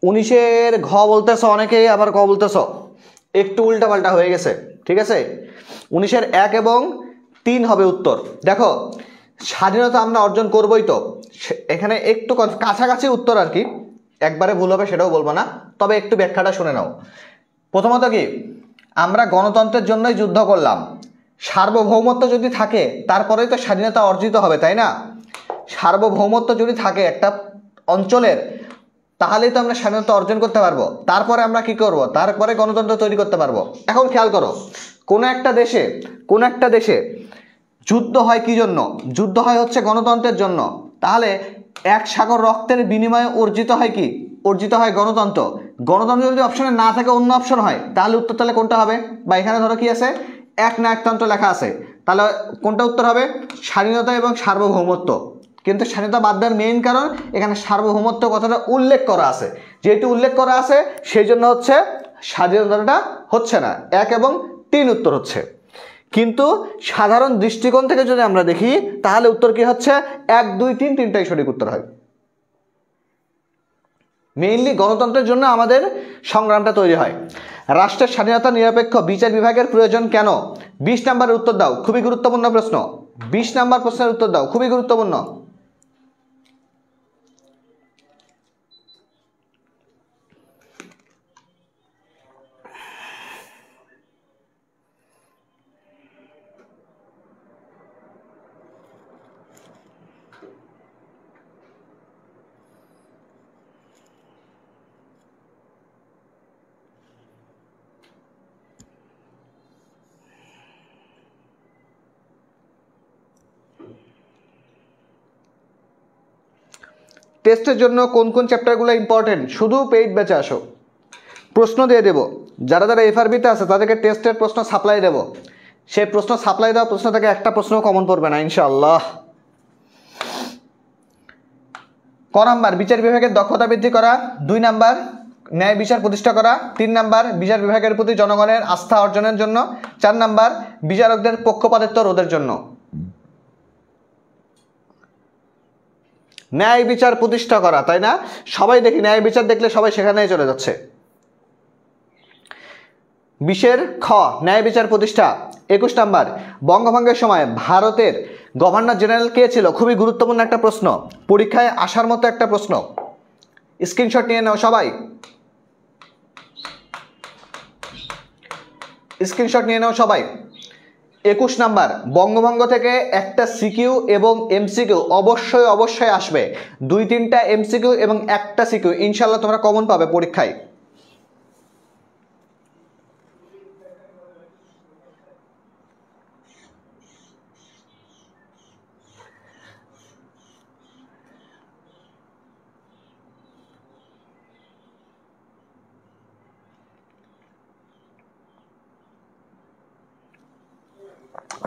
Speaker 1: 19-এর ঘ বলতেছ অনেকেই, আবার ক বলতেছ, একটু উল্টাপাল্টা হয়ে গেছে, ঠিক আছে। 19-এর 1 এবং 3 হবে উত্তর। দেখো স্বাধীনতা আমরা অর্জন করবই, তো এখানে একটু কাছাকাছি উত্তর আর কি, একবারে ভুল হবে সেটাও বলবো না, তবে একটু ব্যাখ্যাটা শুনে নাও। প্রথমত কি, আমরা গণতন্ত্রের জন্যই যুদ্ধ করলাম, সার্বভৌমত্ব যদি থাকে তারপরেই তো স্বাধীনতা অর্জিত হবে, তাই না? সার্বভৌমত্ব যদি থাকে একটা অঞ্চলের, তাহলেই তো আমরা স্বাধীনতা অর্জন করতে পারবো, তারপরে আমরা কি করব, তারপরে গণতন্ত্র তৈরি করতে পারবো। এখন খেয়াল করো, কোন একটা দেশে যুদ্ধ হয় কি জন্য? যুদ্ধ হয় হচ্ছে গণতন্ত্রের জন্য। তাহলে এক সাগর রক্তের বিনিময়ে অর্জিত হয় কি? অর্জিত হয় গণতন্ত্র। গণতন্ত্র যদি অপশনে না থাকে অন্য অপশন হয়, তাহলে উত্তর তাহলে কোনটা হবে? বা এখানে ধরো কি আছে, একনায়কতন্ত্র লেখা আছে, তাহলে কোনটা উত্তর হবে? স্বাধীনতা এবং সার্বভৌমত্ব। কিন্তু স্বাধীনতা বাদ দেওয়ার মেইন কারণ এখানে সার্বভৌমত্ব কথাটা উল্লেখ করা আছে, যেহেতু উল্লেখ করা আছে সেই জন্য হচ্ছে স্বাধীনতাটা হচ্ছে না, 1 এবং 3 উত্তর হচ্ছে। কিন্তু সাধারণ দৃষ্টিকোণ থেকে যদি আমরা দেখি তাহলে উত্তর কি হচ্ছে? 1, 2, 3 তিনটাই সঠিক উত্তর হয়। মেইনলি গণতন্ত্রের জন্য আমাদের সংগ্রামটা তৈরি হয়। রাষ্ট্রের স্বাধীনতা নিরপেক্ষ বিচার বিভাগের প্রয়োজন কেন? 20 নম্বরের উত্তর দাও, খুবই গুরুত্বপূর্ণ প্রশ্ন। 20 নম্বর প্রশ্নের উত্তর দাও, খুবই গুরুত্বপূর্ণ। টেস্টের জন্য কোন কোন চ্যাপ্টারগুলো ইম্পর্টেন্ট? শুধু পেইড ব্যাচে আসো, প্রশ্ন দিয়ে দেবো। যারা যারা এফআরবিতে আছে তাদেরকে টেস্টের প্রশ্ন সাপ্লাই দেবো, সেই প্রশ্ন সাপ্লাই দেওয়া প্রশ্ন থেকে একটা প্রশ্ন কমন পড়বে না ইনশাআল্লাহ। ক নাম্বার, বিচার বিভাগের দক্ষতা বৃদ্ধি করা। 2 নাম্বার, ন্যায় বিচার প্রতিষ্ঠা করা। 3 নাম্বার, বিচার বিভাগের প্রতি জনগণের আস্থা অর্জনের জন্য। 4 নাম্বার, বিচারকদের পক্ষপাতিত্ব রোধের জন্য। ন্যায় বিচার প্রতিষ্ঠা করা, তাই না? সবাই দেখি ন্যায় বিচার দেখলে সবাই সেখানেই চলে যাচ্ছে। 20-এর খ, ন্যায় বিচার প্রতিষ্ঠা। 21 নাম্বার, বঙ্গভঙ্গের সময় ভারতের গভর্নর জেনারেল কে ছিল? খুবই গুরুত্বপূর্ণ একটা প্রশ্ন, পরীক্ষায় আসার মতো একটা প্রশ্ন, স্ক্রিনশট নিয়ে নাও সবাই, স্ক্রিনশট নিয়ে নাও সবাই। 21 নাম্বার, বঙ্গভঙ্গ থেকে একটা সিকিউ এবং এমসিকিউ অবশ্যই অবশ্যই আসবে, 2-3টা এমসিকিউ এবং একটা সিকিউ ইনশাল্লাহ তোমরা কমন পাবে পরীক্ষায়।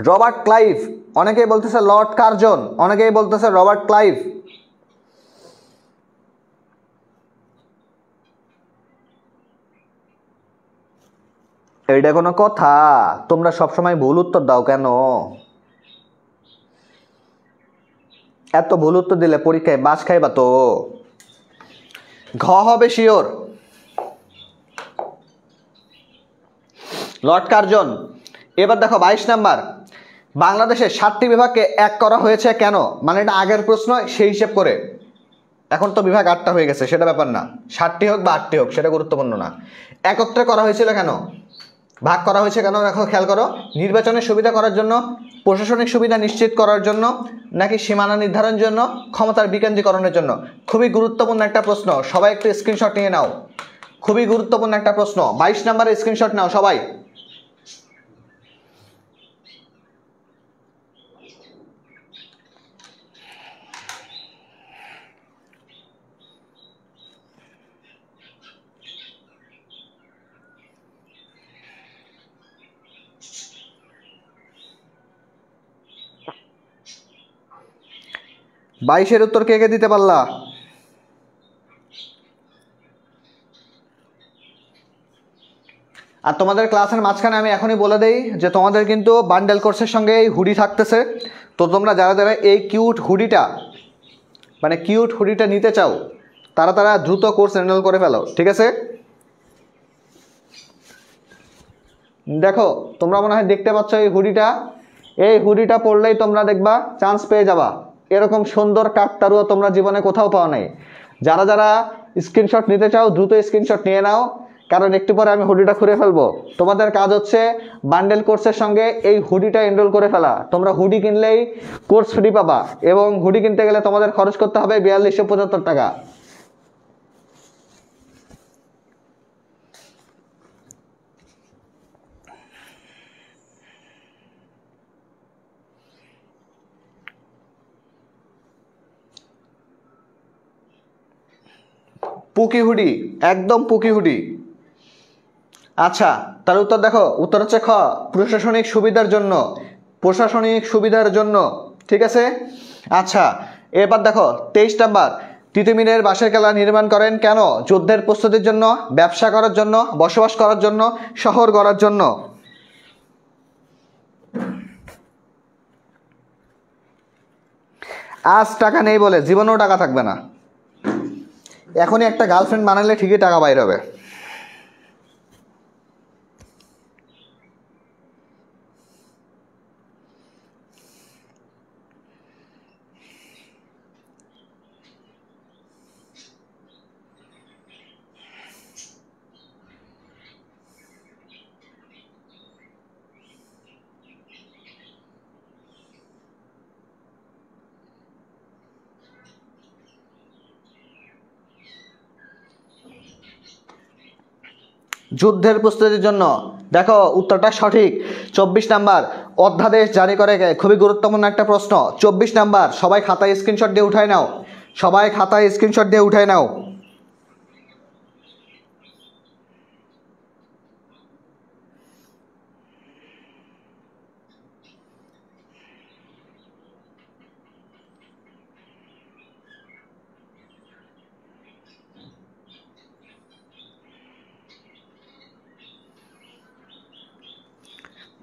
Speaker 1: রবার্ট ক্লাইভ, অনেকেই বলতেছে লর্ড কার্জন, অনেকেই বলতেছে রবার্ট ক্লাইভ। এইটা কোনো কথা? তোমরা সবসময় ভুল উত্তর দাও কেন? এত ভুল উত্তর দিলে পরীক্ষায় বাস খাইবা তো। ঘ হবে শিওর, লর্ড কার্জন। এবার দেখো 22 নাম্বার, বাংলাদেশের 7টি বিভাগকে এক করা হয়েছে কেন? মানে এটা আগের প্রশ্ন, সেই হিসেব করে। এখন তো বিভাগ 8টা হয়ে গেছে, সেটা ব্যাপার না, 7টি হোক বা 8টি হোক সেটা গুরুত্বপূর্ণ না। একত্রে করা হয়েছিল কেন? ভাগ করা হয়েছে কেন? দেখো খেয়াল করো, নির্বাচনের সুবিধা করার জন্য, প্রশাসনিক সুবিধা নিশ্চিত করার জন্য, নাকি সীমানা নির্ধারণের জন্য, ক্ষমতার বিকেন্দ্রীকরণের জন্য? খুবই গুরুত্বপূর্ণ একটা প্রশ্ন, সবাই একটু স্ক্রিনশট নিয়ে নাও, খুবই গুরুত্বপূর্ণ একটা প্রশ্ন। 22 নম্বরে স্ক্রিনশট নাও সবাই। বাইশের উত্তর কে কে দিতে পারলা? আর তোমাদের ক্লাসের মাঝখানে আমি এখনই বলে দেই যে তোমাদের কিন্তু বান্ডেল কোর্সের সঙ্গে এই হুডি থাকতেছে, তো তোমরা যারা যারা এই কিউট হুডিটা নিতে চাও তারা দ্রুত কোর্স এনরোল করে ফেলো, ঠিক আছে? দেখো তোমরা মনে হয় দেখতে পাচ্ছ এই হুডিটা পরলেই তোমরা দেখবা চান্স পেয়ে যাবা। এরকম সুন্দর কাকতারুয়া তোমরা জীবনে কোথাও পাও নাই। যারা স্ক্রিনশট নিতে চাও দ্রুত স্ক্রিনশট নিয়ে নাও, কারণ একটু পরে আমি হুডিটা খুলে ফেলবো। তোমাদের কাজ হচ্ছে বান্ডেল কোর্সের সঙ্গে এই হুডিটা এনরোল করে ফেলা। তোমরা হুডি কিনলেই কোর্স ফ্রি পাবা, এবং হুডি কিনতে গেলে তোমাদের খরচ করতে হবে 4275 টাকা। পুকি হুডি, একদম পুকি হুডি। আচ্ছা, তার উত্তর দেখো, উত্তর হচ্ছে খ, প্রশাসনিক সুবিধার জন্য, ঠিক আছে? আচ্ছা, এবার দেখো 23 নাম্বার, তিতুমিরের বাঁশের কেল্লা নির্মাণ করেন কেন? যুদ্ধের প্রস্তুতির জন্য, ব্যবসা করার জন্য, বসবাস করার জন্য, শহর গড়ার জন্য। আজ টাকা নেই বলে জীবনেও টাকা থাকবে না। এখনই একটা গার্লফ্রেন্ড বানালে ঠিকই টাকা বাইর হবে। যুদ্ধের প্রস্তুতির জন্য, দেখো উত্তরটা সঠিক। 24 নাম্বার, অধ্যাদেশ জারি করে কে? খুবই গুরুত্বপূর্ণ একটা প্রশ্ন। 24 নাম্বার, সবাই খাতায় স্ক্রিনশট দিয়ে উঠায় নাও।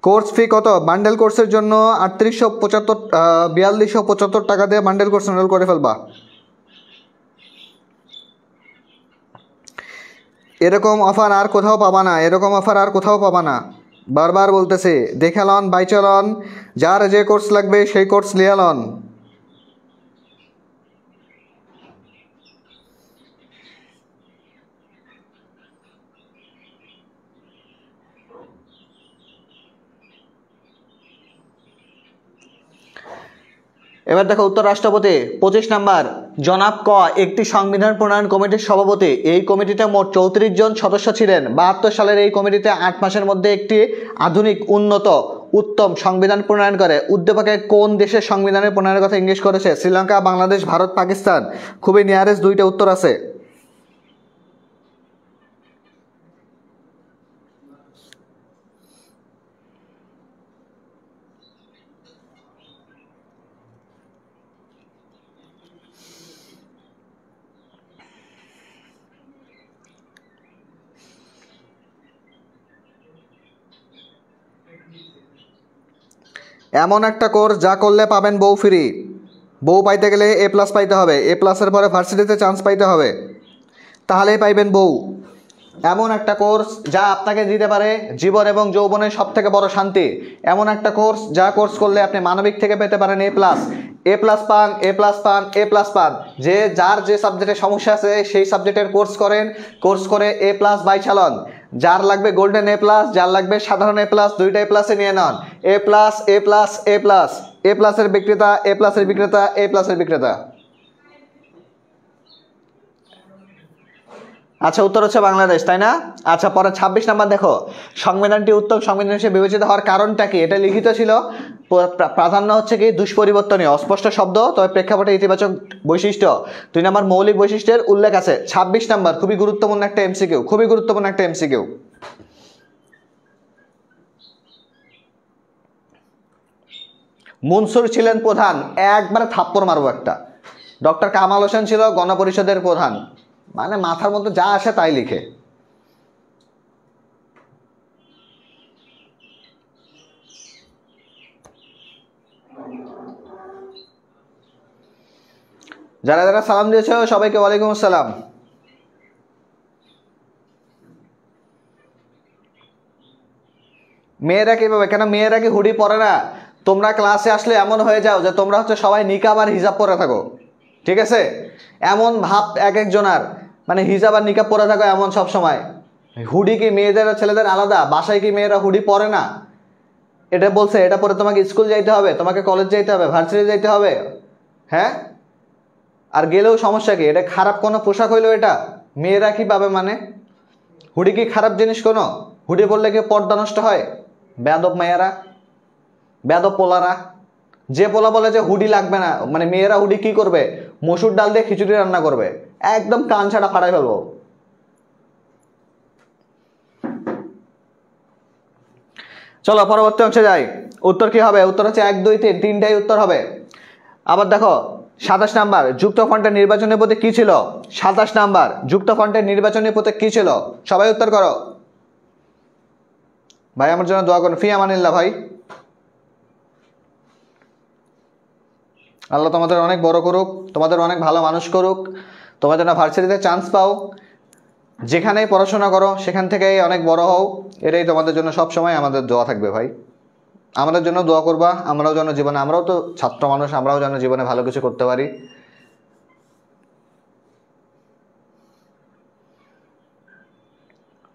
Speaker 1: কোর্স ফি কত? বান্ডেল কোর্সের জন্য 4275 টাকা দিয়ে বান্ডেল কোর্স এনরোল করে ফেলবা। এরকম অফার আর কোথাও পাবা না, বারবার বলতেছে। দেখে লন, বাইচে লন, যার যে কোর্স লাগবে সেই কোর্স লিয়ে লন। এবার দেখো উত্তর রাষ্ট্রপতি। 25 নাম্বার, জনাব ক একটি সংবিধান প্রণয়ন কমিটির সভাপতি। এই কমিটিতে মোট 34 জন সদস্য ছিলেন। 72 সালের এই কমিটিতে 8 মাসের মধ্যে একটি আধুনিক, উন্নত, উত্তম সংবিধান প্রণয়ন করে। উদ্দীপকে কোন দেশের সংবিধানের প্রণয়নের কথা ইংলিশ করেছে? শ্রীলঙ্কা, বাংলাদেশ, ভারত, পাকিস্তান। খুবই নিয়ারেস্ট দুইটা উত্তর আছে। এমন একটা কোর্স যা করলে পাবেন বউ ফ্রি। বউ পাইতে গেলে A+ পাইতে হবে, A+-এর পরে ভার্সিটিতে চান্স পাইতে হবে, তাহলেই পাইবেন বউ। এমন একটা কোর্স যা আপনাকে দিতে পারে জীবন এবং যৌবনের সব থেকে বড় শান্তি। এমন একটা কোর্স যা কোর্স করলে আপনি মানবিক থেকে পেতে পারেন A+। A+ পান, A+ পান। যার যে সাবজেক্টে সমস্যা আছে সেই সাবজেক্টের কোর্স করে A+ বাই চালন। যার লাগবে গোল্ডেন A+, যার লাগবে সাধারণ A+, দুইটা A+-এ নিয়ে নেন। A+এর বিক্রেতা। আচ্ছা, উত্তর হচ্ছে বাংলাদেশ, তাই না? আচ্ছা, পরে 26 নাম্বার দেখো, সংবিধানটি উত্তম সংবিধান হিসেবে বিবেচিত হওয়ার কারণটা কি? এটা লিখিত ছিল। প্রাধান্য হচ্ছে কি? দুষ্পরিবর্তনীয়, অস্পষ্ট শব্দ, তবে প্রেক্ষাপটে ইতিবাচক বৈশিষ্ট্য। 2 নাম্বার, মৌলিক বৈশিষ্ট্যের উল্লেখ আছে। 26 নাম্বার, খুবই গুরুত্বপূর্ণ একটা এমসিকিউ। মনসুর ছিলেন প্রধান, একবারে থাপ্পড় মারবো একটা। ডক্টর কামাল হোসেন ছিল গণপরিষদের প্রধান। মানে মাথার মধ্যে যা আসে তাই লিখে। যারা যারা সালাম দিয়েছো সবাইকে ওয়ালাইকুম আসসালাম। মেয়েরা কিভাবে, কেন মেয়েরা কি হুডি পরে না? তোমরা ক্লাসে আসলে এমন হয়ে যাও যে তোমরা হচ্ছে সবাই নিকাব আর হিজাব পরে থাকো, ঠিক আছে? এমন ভাব এক একজনার, মানে হিজাব আর নিকাব পরে থাকো এমন সব সময়। হুডি কি মেয়েদের আর ছেলেদের আলাদা? বাসায় কি মেয়েরা হুডি পরে না? এটা বলছে এটা পরে তোমাকে স্কুল যাইতে হবে, তোমাকে কলেজ যাইতে হবে, ভার্সিটি যাইতে হবে, হ্যাঁ? আর গেলেও সমস্যা কি? এটা খারাপ কোনো পোশাক হইলো এটা? মেয়েরা কি পাবে মানে? হুডি কি খারাপ জিনিস কোনো? হুডি পরলে কি পর্দা নষ্ট হয়? বেয়াদব মেয়েরা, বেয়াদব পোলারা। যে পোলা বলে যে হুডি লাগবে না, মানে মেয়েরা হুডি কি করবে? মসুর ডাল দিয়ে খিচুড়ি রান্না করবে, একদম কান ছাড়া ফাটাই ফেলবো। চলো পরবর্তী অংশে যাই। উত্তর কি হবে? উত্তর হচ্ছে 1 2 3, তিনটাই উত্তর হবে। আবার দেখো 27 নাম্বার, যুক্ত ফ্রন্টের নির্বাচনী প্রতীক কি ছিল? 27 নাম্বার, যুক্ত ফ্রন্টের নির্বাচনী প্রতীক কি ছিল? সবাই উত্তর করো ভাই, আমার জন্য দোয়া করুন। ফি আমানিল্লাহ ভাই, আল্লাহ তোমাদের অনেক বড় করুক, তোমাদের অনেক ভালো মানুষ করুক, তোমাদের না ভার্সিটিতে চান্স পাও, যেখানেই পড়াশোনা করো সেখান থেকেই অনেক বড় হও, এটাই তোমাদের জন্য সব সময় আমাদের দোয়া থাকবে ভাই। আমাদের জন্য দোয়া করবা, আমরাও যেন জীবনে, আমরাও তো ছাত্র মানুষ, আমরাও যেন জীবনে ভালো কিছু করতে পারি।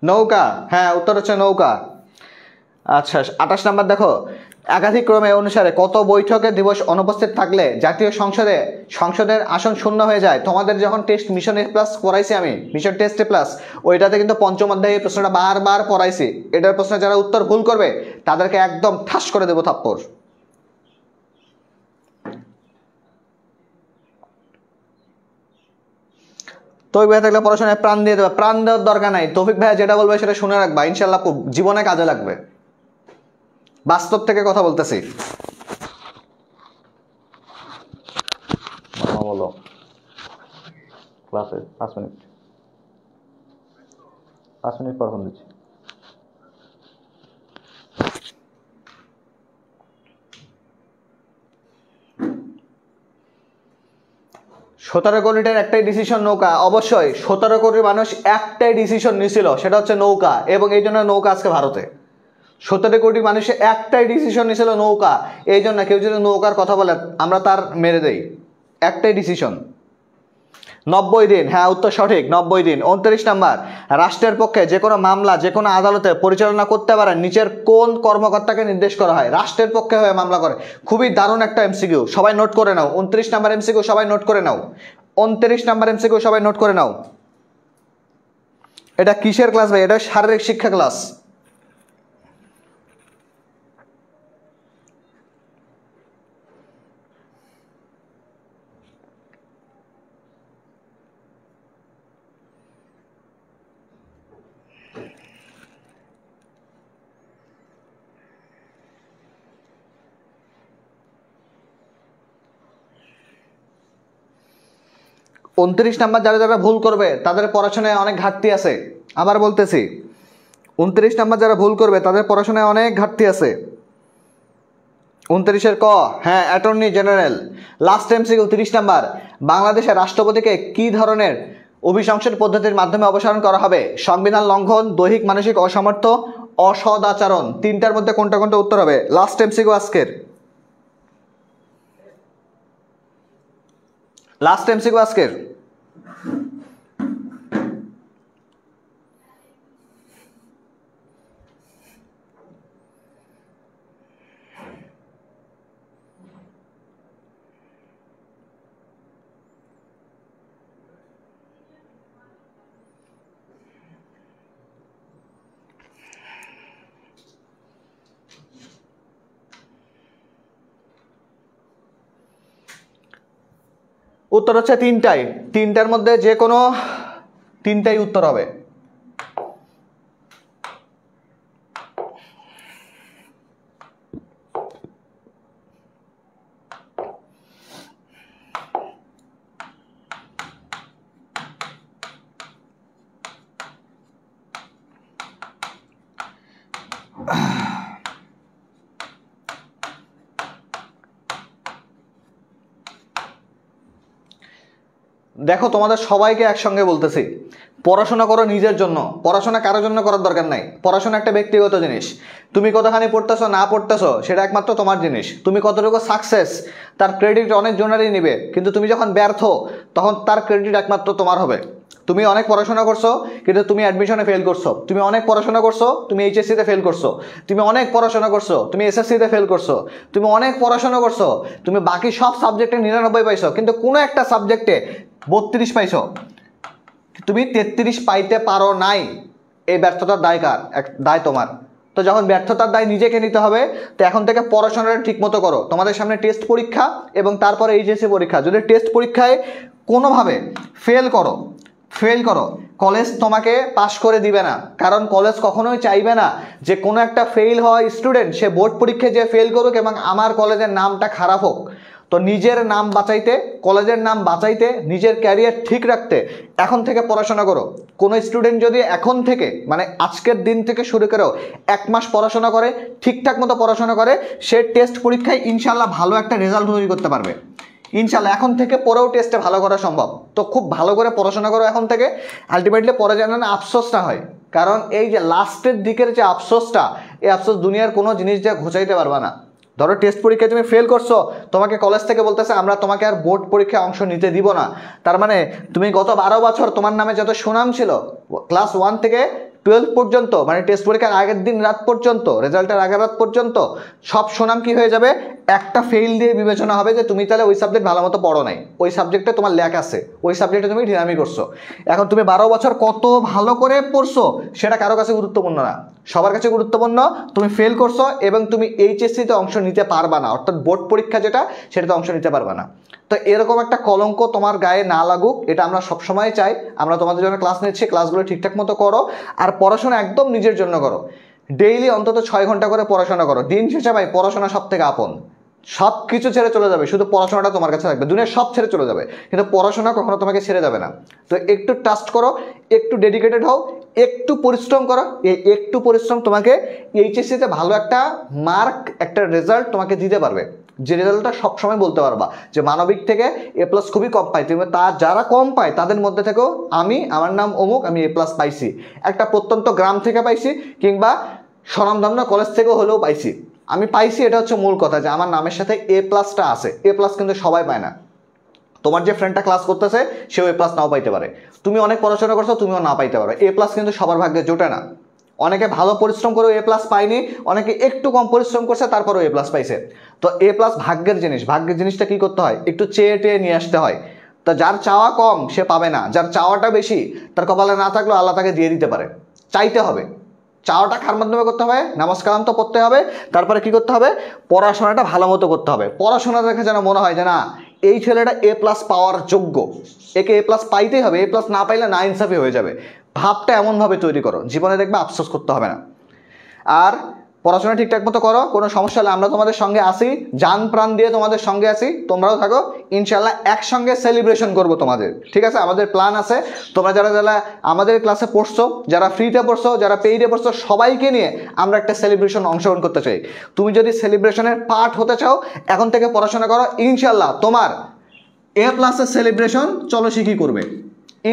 Speaker 1: নৌকা, হ্যাঁ উত্তর হচ্ছে নৌকা। আচ্ছা 28 নাম্বার দেখো, একাধিক ক্রমে অনুসারে কত বৈঠকে দিবস অনুপস্থিত থাকলে জাতীয় সংসদের আসন শূন্য হয়ে যায়? তোমাদের যখন টেস্ট মিশন এ প্লাস পড়াইছি আমি, মিশন টেস্ট এ প্লাস, ওইটাতে কিন্তু পঞ্চম অধ্যায়ে এই প্রশ্নটা বারবার পড়াইছি। এটার প্রশ্নে যারা উত্তর ভুল করবে তাদেরকে একদম ঠাস করে দেবো থাপ্পড়। তৌফিক ভাই থাকলে পড়াশোনায় প্রাণ দিয়ে দেবে, প্রাণ দেওয়ার দরকার নাই। তৌফিক ভাই যেটা বলবে সেটা শুনে রাখবা, ইনশাল্লাহ জীবনে কাজে লাগবে, বাস্তব থেকে কথা বলতেছি। বলো ক্লাসে 5 মিনিট, 5 মিনিট পর ফোন দিচ্ছি। 17 কোটির একটাই ডিসিশন নৌকা, অবশ্যই 17 কোটি মানুষ একটাই ডিসিশন নিয়েছিল, সেটা হচ্ছে নৌকা, এবং এই জন্য নৌকা আজকে ভারতে। 17 কোটি মানুষের একটাই ডিসিশন নিয়েছিল নৌকা, এই জন্য কেউ যদি নৌকার কথা বলে আমরা তার মেরে দেই। একটাই ডিসিশন। 90 দিন, হ্যাঁ উত্তর সঠিক, 90 দিন। 29 নাম্বার, রাষ্ট্রের পক্ষে যে কোনো মামলা যে কোনো আদালতে পরিচালনা করতে পারে নিচের কোন কর্মকর্তাকে নির্দেশ করা হয়? রাষ্ট্রের পক্ষে হয়ে মামলা করে। খুবই দারুণ একটা এমসিকিউ, সবাই নোট করে নাও। 29 নাম্বার এমসিকিউ সবাই নোট করে নাও। 29 নাম্বার এমসিকিউ সবাই নোট করে নাও। এটা কিসের ক্লাস ভাই? এটা শারীরিক শিক্ষা ক্লাস। উনত্রিশ নাম্বার যারা যারা ভুল করবে তাদের পড়াশোনায় অনেক ঘাটতি আছে। আবার বলতেছি, 29 নাম্বার যারা ভুল করবে তাদের পড়াশোনায় অনেক ঘাটতি আছে। 29-এর ক, হ্যাঁ attorney general. Last MCQ 30 number, বাংলাদেশের রাষ্ট্রপতিকে কি ধরনের অভিশংসন পদ্ধতির মাধ্যমে অপসারণ করা হবে? সংবিধান লঙ্ঘন, দৈহিক মানসিক অসামর্থ্য, অসদাচরণ। তিনটার মধ্যে কোনটা কোনটা উত্তর হবে? লাস্ট এমসিকিউ আজকের, লাস্ট এমসিকিউ আজকের। উত্তর হচ্ছে তিনটাই, তিনটার মধ্যে যে কোনো তিনটাই উত্তর হবে। দেখো তোমাদের সবাইকে একসঙ্গে বলতেছি, পড়াশোনা করো নিজের জন্য, পড়াশোনা কারোর জন্য করার দরকার নাই। পড়াশোনা একটা ব্যক্তিগত জিনিস, তুমি কতখানি পড়তেছো না পড়তেছো সেটা একমাত্র তোমার জিনিস। তুমি কতটুকু সাকসেস তার ক্রেডিট অনেক জনেরই নিবে, কিন্তু তুমি যখন ব্যর্থ তখন তার ক্রেডিট একমাত্র তোমার হবে। তুমি অনেক পড়াশোনা করছো কিন্তু তুমি অ্যাডমিশনে ফেল করছো, তুমি অনেক পড়াশোনা করছো তুমি এইচএসসিতে ফেল করছো, তুমি অনেক পড়াশোনা করছো তুমি এসএসসিতে ফেল করছো, তুমি অনেক পড়াশোনা করছো তুমি বাকি সব সাবজেক্টে 99 পাইছো, কিন্তু কোনো একটা সাবজেক্টে 32 পাইছো, তুমি 33 পাইতে পারো নাই। এই ব্যর্থতার দায় কার? দায় তোমার। তো যখন ব্যর্থতার দায় নিজেকে নিতে হবে, তো এখন থেকে পড়াশোনাটা ঠিকমতো করো। তোমাদের সামনে টেস্ট পরীক্ষা এবং তারপরে এইচএসসি পরীক্ষা। যদি টেস্ট পরীক্ষায় কোনোভাবে ফেল করো, কলেজ তোমাকে পাশ করে দিবে না, কারণ কলেজ কখনোই চাইবে না যে কোনো একটা ফেল হওয়া স্টুডেন্ট সে বোর্ড পরীক্ষায় যে ফেল করুক এবং আমার কলেজের নামটা খারাপ হোক। তো নিজের নাম বাঁচাইতে, কলেজের নাম বাঁচাইতে, নিজের ক্যারিয়ার ঠিক রাখতে এখন থেকে পড়াশোনা করো। কোনো স্টুডেন্ট যদি এখন থেকে মানে আজকের দিন থেকে শুরু করেও 1 মাস পড়াশোনা করে, ঠিকঠাক মতো পড়াশোনা করে, সে টেস্ট পরীক্ষায় ইনশাল্লাহ ভালো একটা রেজাল্ট তৈরি করতে পারবে। ইনশাল্লাহ এখন থেকে পরেও টেস্টে ভালো করা সম্ভব। তো খুব ভালো করে পড়াশোনা করো এখন থেকে, আলটিমেটলি পরে যেন না আফসোস না হয়। কারণ এই যে লাস্টের দিকের যে আফসোসটা, এই আফসোস দুনিয়ার কোনো জিনিস দিয়ে ঘোচাইতে পারবা না। ধরো টেস্ট পরীক্ষায় তুমি ফেল করছো, তোমাকে কলেজ থেকে বলতেছে আমরা তোমাকে আর বোর্ড পরীক্ষায় অংশ নিতে দিব না। তার মানে তুমি গত 12 বছর তোমার নামে যত সুনাম ছিল ক্লাস 1 থেকে 12 পর্যন্ত, মানে টেস্ট পরীক্ষার আগের দিন রাত পর্যন্ত, রেজাল্টের আগের রাত পর্যন্ত সব সুনাম কি হয়ে যাবে? একটা ফেল দিয়ে বিবেচনা হবে যে তুমি তাহলে ওই সাবজেক্ট ভালো মতো পড়ো নাই, ওই সাবজেক্টে তোমার ল্যাক আছে, ওই সাবজেক্টে তুমি ঢিলামি করছো। এখন তুমি 12 বছর কত ভালো করে পড়ছো সেটা কারো কাছে গুরুত্বপূর্ণ না, সবার কাছে গুরুত্বপূর্ণ তুমি ফেল করছো এবং তুমি এইচএসসিতে অংশ নিতে পারবা না, অর্থাৎ বোর্ড পরীক্ষা যেটা সেটাতে অংশ নিতে পারবা না। তো এরকম একটা কলঙ্ক তোমার গায়ে না লাগুক, এটা আমরা সবসময় চাই। আমরা তোমাদের জন্য ক্লাস নিচ্ছি, ক্লাসগুলো ঠিকঠাক মতো করো, আর পড়াশোনা একদম নিজের জন্য করো। ডেইলি অন্তত 6 ঘন্টা করে পড়াশোনা করো। দিন শেষে ভাই পড়াশোনা সব থেকে আপন। সব কিছু ছেড়ে চলে যাবে, শুধু পড়াশোনাটা তোমার কাছে থাকবে। দুনিয়ার সব ছেড়ে চলে যাবে, কিন্তু পড়াশোনা কখনো তোমাকে ছেড়ে যাবে না। তো একটু ট্রাস্ট করো, একটু ডেডিকেটেড হও, একটু পরিশ্রম করো। এই একটু পরিশ্রম তোমাকে এইচএসসিতে ভালো একটা মার্ক, একটা রেজাল্ট তোমাকে দিতে পারবে, যে রেজাল্টটা সবসময় বলতে পারবা যে মানবিক থেকে A+ খুবই কম পাই, তুমি যারা কম পায় তাদের মধ্যে থেকেও আমার নাম অমুক, আমি A+ পাইছি, একটা প্রত্যন্ত গ্রাম থেকে পাইছি কিংবা স্বনামধন্য কলেজ থেকেও হলেও পাইছি, আমি পাইছি। এটা হচ্ছে মূল কথা, যে আমার নামের সাথে A+টা আছে। A+ কিন্তু সবাই পায় না। তোমার যে ফ্রেন্ডটা ক্লাস করতেছে সেও A+ নাও পাইতে পারে, তুমি অনেক পড়াশোনা করছো তুমিও না পাইতে পারো। A+ কিন্তু সবার ভাগ্যে জোটে না। অনেকে ভালো পরিশ্রম করেও A+ পায়নি, অনেকে একটু কম পরিশ্রম করছে তারপরেও A+ পাইছে। তো A+ ভাগ্যের জিনিস। ভাগ্যের জিনিসটা কি করতে হয়? একটু চেয়ে টেয়ে নিয়ে আসতে হয়। তো যার চাওয়া কম সে পাবে না, যার চাওয়াটা বেশি তার কপালে না থাকলেও আল্লাহ তাকে দিয়ে দিতে পারে। চাইতে হবে। চাওয়াটা কার মাধ্যমে করতে হবে? নামাজ কালাম তো পড়তে হবে, তারপরে কি করতে হবে? পড়াশোনাটা ভালো মতো করতে হবে। পড়াশোনা দেখে যেন মনে হয় যে না, এই ছেলেটা A+ পাওয়ার যোগ্য, একে A+ পাইতেই হবে, A+ না পাইলে না ইনসাফি হয়ে যাবে। ভাবটা এমনভাবে তৈরি করো, জীবনে দেখবে আফসোস করতে হবে না। আর পড়াশোনা ঠিকঠাক মতো করো, কোনো সমস্যা হলে আমরা তোমাদের সঙ্গে আসি, জান প্রাণ দিয়ে তোমাদের সঙ্গে আসি, তোমরাও থাকো। ইনশাল্লাহ একসঙ্গে সেলিব্রেশন করবো তোমাদের, ঠিক আছে? আমাদের প্ল্যান আছে। তোমরা যারা যারা আমাদের ক্লাসে পড়ছো, যারা ফ্রিতে পড়ছো, যারা পেইডে পড়ছো, সবাইকে নিয়ে আমরা একটা সেলিব্রেশন অংশগ্রহণ করতে চাই। তুমি যদি সেলিব্রেশনের পার্ট হতে চাও, এখন থেকে পড়াশোনা করো, ইনশাল্লাহ তোমার A+ সেলিব্রেশন চলো শিখি করবে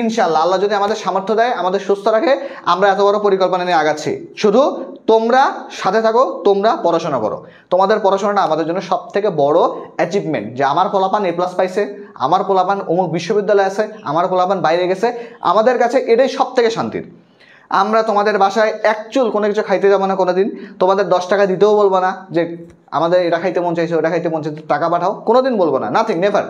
Speaker 1: ইনশাল্লাহ। আল্লাহ যদি আমাদের সামর্থ্য দেয়, আমাদের সুস্থ রাখে, আমরা এত বড় পরিকল্পনা নিয়ে আগাচ্ছি। শুধু তোমরা সাথে থাকো, তোমরা পড়াশোনা করো। তোমাদের পড়াশোনাটা আমাদের জন্য সব থেকে বড় অ্যাচিভমেন্ট, যে আমার পোলাপান A+ পাইছে, আমার পোলাপান অমুক বিশ্ববিদ্যালয়ে আছে, আমার পোলাপান বাইরে গেছে। আমাদের কাছে এটাই সব থেকে শান্তির। আমরা তোমাদের বাসায় একচুল কোনো কিছু খাইতে যাবো না কোনোদিন, তোমাদের 10 টাকা দিতেও বলবো না যে আমাদের এটা খাইতে মন চাইছে, ওটা খাইতে মন চাইছে, টাকা পাঠাও, কোনোদিন বলবো না, নাথিং, নেভার।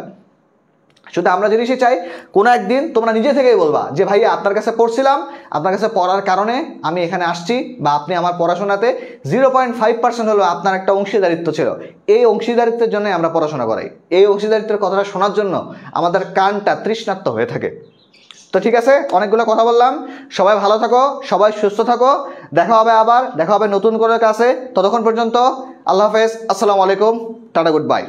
Speaker 1: শুধু আমরা জিনিসই চাই কোনো একদিন তোমরা নিজে থেকেই বলবা যে ভাইয়া আপনার কাছে পড়ছিলাম, আপনার কাছে পড়ার কারণে আমি এখানে আসছি, বা আপনি আমার পড়াশোনাতে 0.5% হলেও আপনার একটা অংশীদারিত্ব ছিল। এই অংশীদারিত্বের জন্য আমরা পড়াশোনা করাই। এই অংশীদারিত্বের কথাটা শোনার জন্য আমাদের কানটা তৃষ্ণার্ত হয়ে থাকে। তো ঠিক আছে, অনেকগুলো কথা বললাম। সবাই ভালো থাকো, সবাই সুস্থ থাকো। দেখা হবে আবার, দেখা হবে নতুন করে কাছে। ততক্ষণ পর্যন্ত আল্লাহ হাফেজ, আসসালামু আলাইকুম, টাটা, গুড বাই।